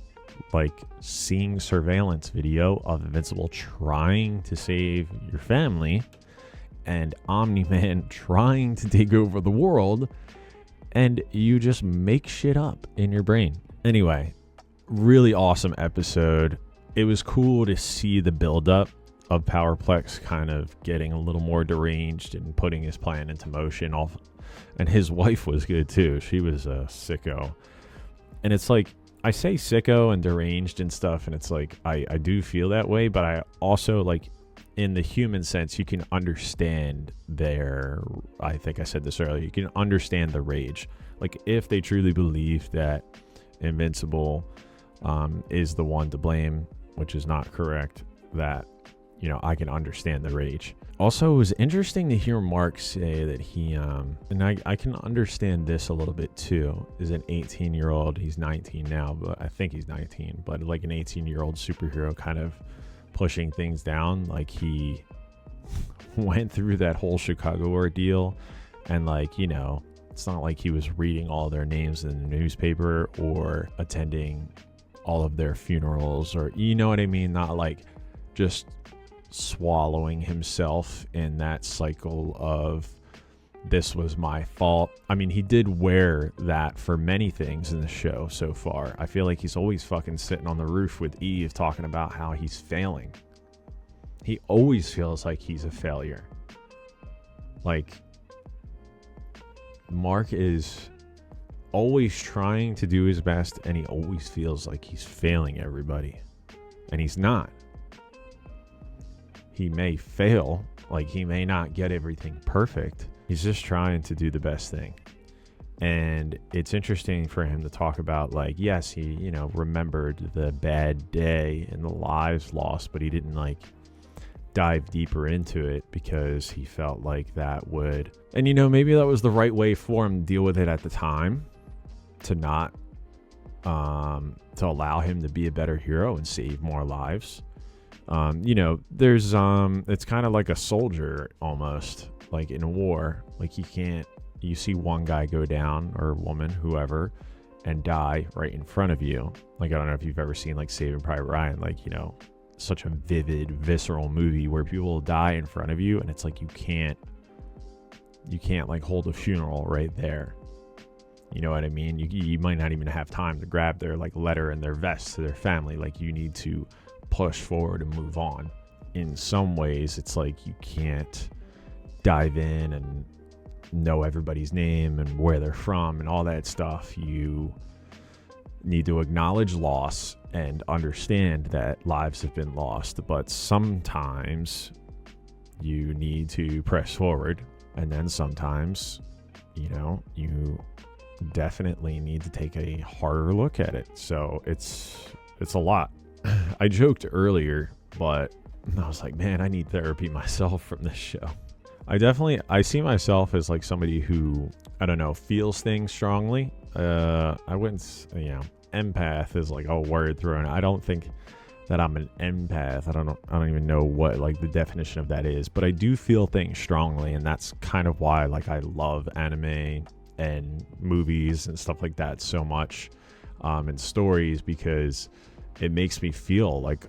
S1: like seeing surveillance video of Invincible trying to save your family and Omni-Man trying to take over the world, and you just make shit up in your brain. Anyway, really awesome episode. It was cool to see the buildup of Powerplex kind of getting a little more deranged and putting his plan into motion. And his wife was good too. She was a sicko. And it's like, I say sicko and deranged and stuff, and it's like, I do feel that way, but I also, like, in the human sense, you can understand I think I said this earlier, you can understand the rage. Like, if they truly believe that Invincible is the one to blame, which is not correct, that, you know, I can understand the rage. Also, it was interesting to hear Mark say that he, and I can understand this a little bit too, is an 18-year-old, he's 19 now, but I think he's 19, but like an 18-year-old superhero kind of pushing things down. Like, he went through that whole Chicago ordeal, and like, you know, it's not like he was reading all their names in the newspaper or attending all of their funerals, or, you know what I mean? Not like just swallowing himself in that cycle of this was my fault. I mean, he did wear that for many things in the show so far. I feel like he's always fucking sitting on the roof with Eve talking about how he's failing. He always feels like he's a failure. Like, Mark is always trying to do his best, and he always feels like he's failing everybody. And he's not. He may fail, like he may not get everything perfect. He's just trying to do the best thing. And it's interesting for him to talk about, like, yes, he, you know, remembered the bad day and the lives lost, but he didn't like dive deeper into it because he felt like that would, and you know, maybe that was the right way for him to deal with it at the time, to not to allow him to be a better hero and save more lives. You know, there's it's kind of like a soldier almost, like in war. Like, you see one guy go down, or a woman, whoever, and die right in front of you. Like, I don't know if you've ever seen like Saving Private Ryan, like, you know, such a vivid, visceral movie where people die in front of you, and it's like you can't like hold a funeral right there. You know what I mean? You might not even have time to grab their like letter and their vest to their family. Like, you need to push forward and move on. In some ways, it's like you can't dive in and know everybody's name and where they're from and all that stuff. You need to acknowledge loss and understand that lives have been lost, but sometimes you need to press forward, and then sometimes, you know, you definitely need to take a harder look at it. So it's a lot. I joked earlier, but I was like, man, I need therapy myself from this show. I see myself as like somebody who, I don't know, feels things strongly. I wouldn't, you know, empath is like a word thrown. I don't think that I'm an empath. I don't even know what like the definition of that is, but I do feel things strongly, and that's kind of why like I love anime and movies and stuff like that so much, and stories, because it makes me feel like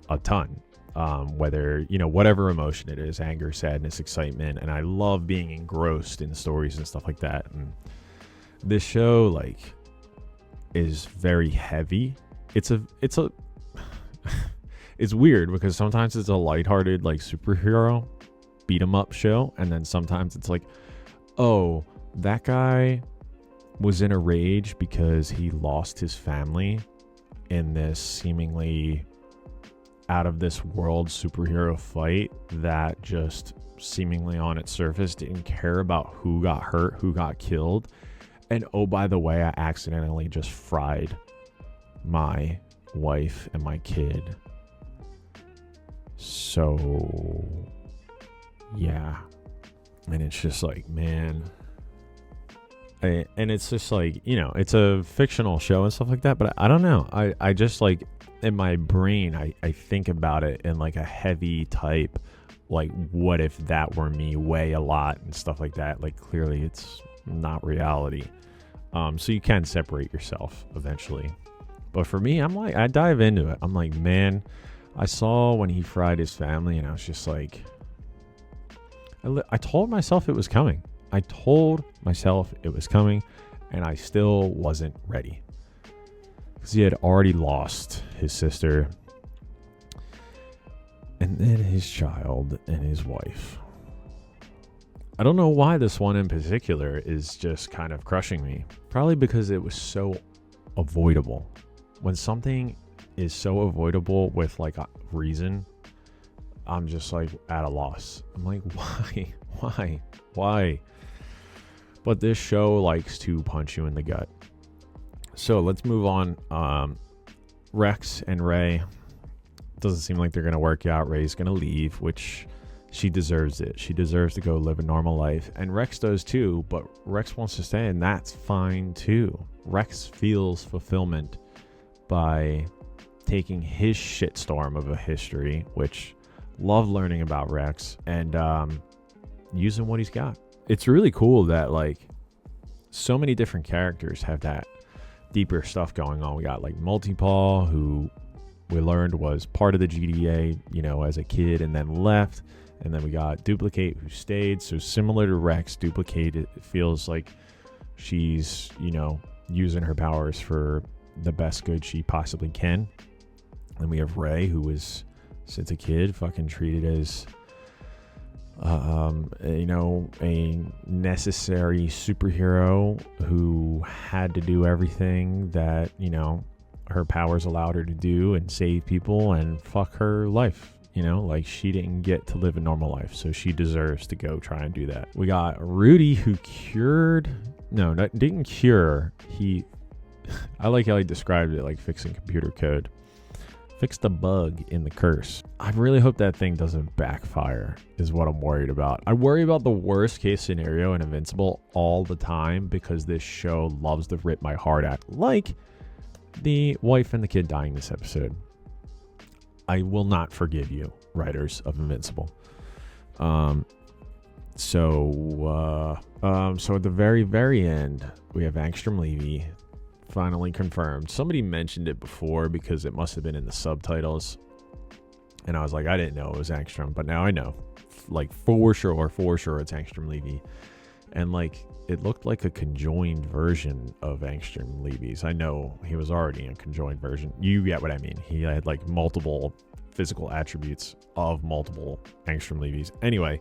S1: a ton, whether, you know, whatever emotion it is, anger, sadness, excitement. And I love being engrossed in stories and stuff like that. And this show like is very heavy. It's it's weird because sometimes it's a lighthearted like superhero beat 'em up show, and then sometimes it's like, oh, that guy was in a rage because he lost his family in this seemingly out of this world superhero fight that just seemingly on its surface didn't care about who got hurt, who got killed. And oh, by the way, I accidentally just fried my wife and my kid. So yeah, And it's just like, man. And it's just like, you know, it's a fictional show and stuff like that. But I don't know. I just like, in my brain, I think about it in like a heavy type, like, what if that were me way a lot and stuff like that. Like, clearly it's not reality. So you can separate yourself eventually. But for me, I'm like, I dive into it. I'm like, man, I saw when he fried his family, and I was just like, I told myself it was coming. I told myself it was coming, and I still wasn't ready. Because he had already lost his sister, and then his child, and his wife. I don't know why this one in particular is just kind of crushing me. Probably because it was so avoidable. When something is so avoidable with like a reason, I'm just like at a loss. I'm like, why? But this show likes to punch you in the gut. So let's move on. Rex and Ray, doesn't seem like they're going to work out. Ray's going to leave, which she deserves it. She deserves to go live a normal life. And Rex does too, but Rex wants to stay, and that's fine too. Rex feels fulfillment by taking his shitstorm of a history, which love learning about Rex, and using what he's got. It's really cool that like so many different characters have that deeper stuff going on. We got like Multipaw, who we learned was part of the GDA, you know, as a kid and then left. And then we got Duplicate, who stayed. So similar to Rex, Duplicate, it feels like she's, you know, using her powers for the best good she possibly can. And we have Ray, who was, since a kid, fucking treated as you know, a necessary superhero who had to do everything that, you know, her powers allowed her to do and save people and fuck her life. You know, like, she didn't get to live a normal life, so she deserves to go try and do that. We got Rudy, who didn't cure. I like how he described it, like fixing computer code. Fixed a bug in the curse. I really hope that thing doesn't backfire, is what I'm worried about. I worry about the worst case scenario in Invincible all the time, because this show loves to rip my heart out. Like the wife and the kid dying this episode. I will not forgive you, writers of Invincible. So at the very, very end, we have Angstrom Levy finally confirmed. Somebody mentioned it before because it must have been in the subtitles, and I was like, I didn't know it was Angstrom, but now I know, like, for sure it's Angstrom Levy. And like, it looked like a conjoined version of Angstrom Levy's. I know he was already a conjoined version. You get what I mean. He had like multiple physical attributes of multiple Angstrom Levy's. Anyway,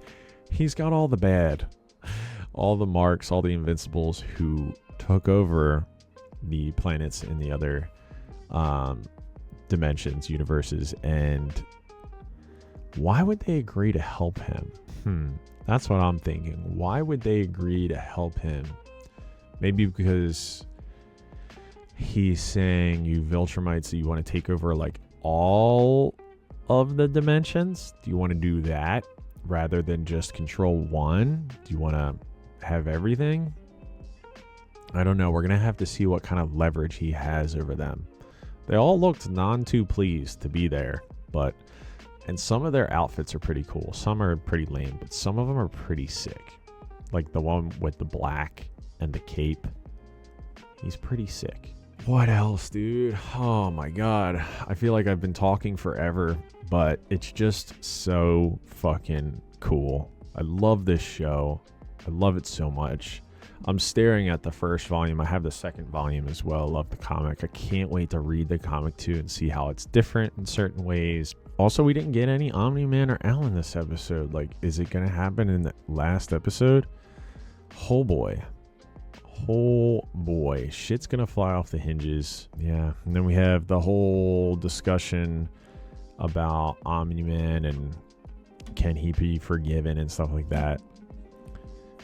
S1: he's got all the bad, all the marks, all the Invincibles who took over the planets in the other dimensions, universes. And why would they agree to help him? That's what I'm thinking. Why would they agree to help him? Maybe because he's saying, you Viltrumites, that you want to take over like all of the dimensions? Do you want to do that rather than just control one? Do you want to have everything? I don't know. We're going to have to see what kind of leverage he has over them. They all looked none too pleased to be there, and some of their outfits are pretty cool. Some are pretty lame, but some of them are pretty sick. Like the one with the black and the cape. He's pretty sick. What else, dude? Oh my God. I feel like I've been talking forever, but it's just so fucking cool. I love this show. I love it so much. I'm staring at the first volume. I have the second volume as well. Love the comic. I can't wait to read the comic too and see how it's different in certain ways. Also, we didn't get any Omni-Man or Alan this episode. Like, is it going to happen in the last episode? Oh boy. Shit's going to fly off the hinges. Yeah. And then we have the whole discussion about Omni-Man and can he be forgiven and stuff like that.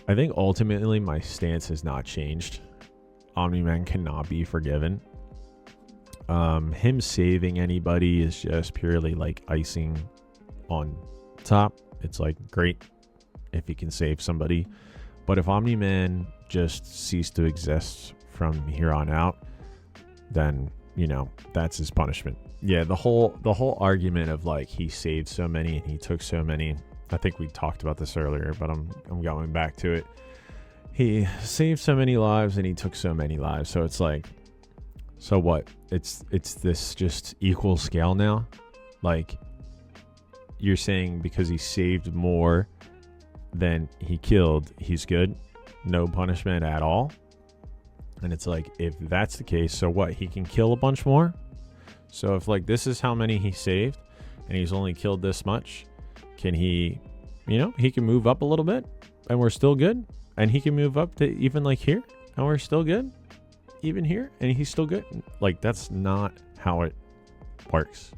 S1: I think ultimately my stance has not changed. Omni-Man cannot be forgiven. Him saving anybody is just purely like icing on top. It's like, great, if he can save somebody. But if Omni-Man just ceased to exist from here on out, then, you know, that's his punishment. Yeah, the whole argument of like he saved so many and he took so many. I think we talked about this earlier, but I'm going back to it. He saved so many lives and he took so many lives. So it's like, so what? It's this just equal scale now. Like, you're saying because he saved more than he killed, he's good, no punishment at all. And it's like, if that's the case, so what? He can kill a bunch more. So if like this is how many he saved and he's only killed this much, can he, you know, he can move up a little bit and we're still good. And he can move up to even like here and we're still good, even here, and he's still good. Like, that's not how it works.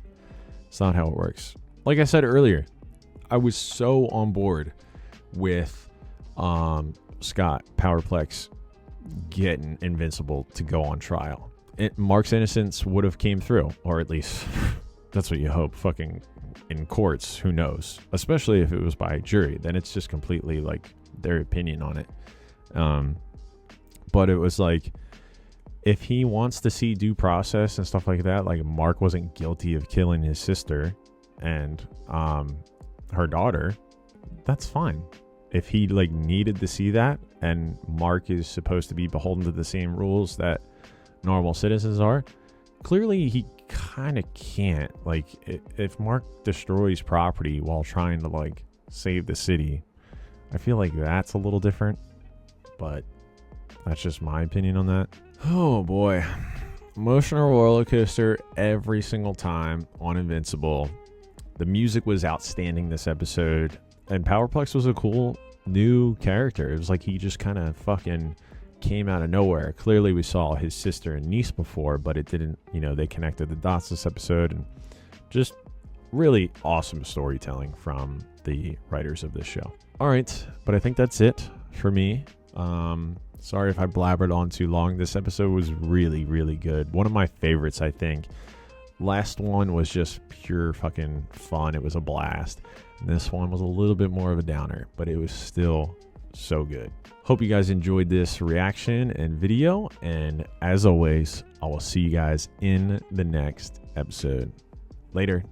S1: It's not how it works. Like I said earlier, I was so on board with Scott Powerplex getting Invincible to go on trial. Mark's innocence would have came through, or at least that's what you hope. Fucking in courts, who knows? Especially if it was by a jury, then it's just completely like their opinion on it. But it was like, if he wants to see due process and stuff like that, like Mark wasn't guilty of killing his sister and her daughter, that's fine. If he like needed to see that, and Mark is supposed to be beholden to the same rules that normal citizens are, clearly he kind of can't. Like, if Mark destroys property while trying to like save the city, I feel like that's a little different, but that's just my opinion on that. Oh boy, emotional roller coaster every single time on Invincible. The music was outstanding this episode, and Powerplex was a cool new character. It was like he just kind of fucking came out of nowhere. Clearly we saw his sister and niece before, but it didn't, you know, they connected the dots this episode, and just really awesome storytelling from the writers of this show. All right, but I think that's it for me. Sorry if I blabbered on too long. This episode was really, really good. One of my favorites, I think. Last one was just pure fucking fun. It was a blast. And this one was a little bit more of a downer, but it was still so good. Hope you guys enjoyed this reaction and video. And as always, I will see you guys in the next episode. Later.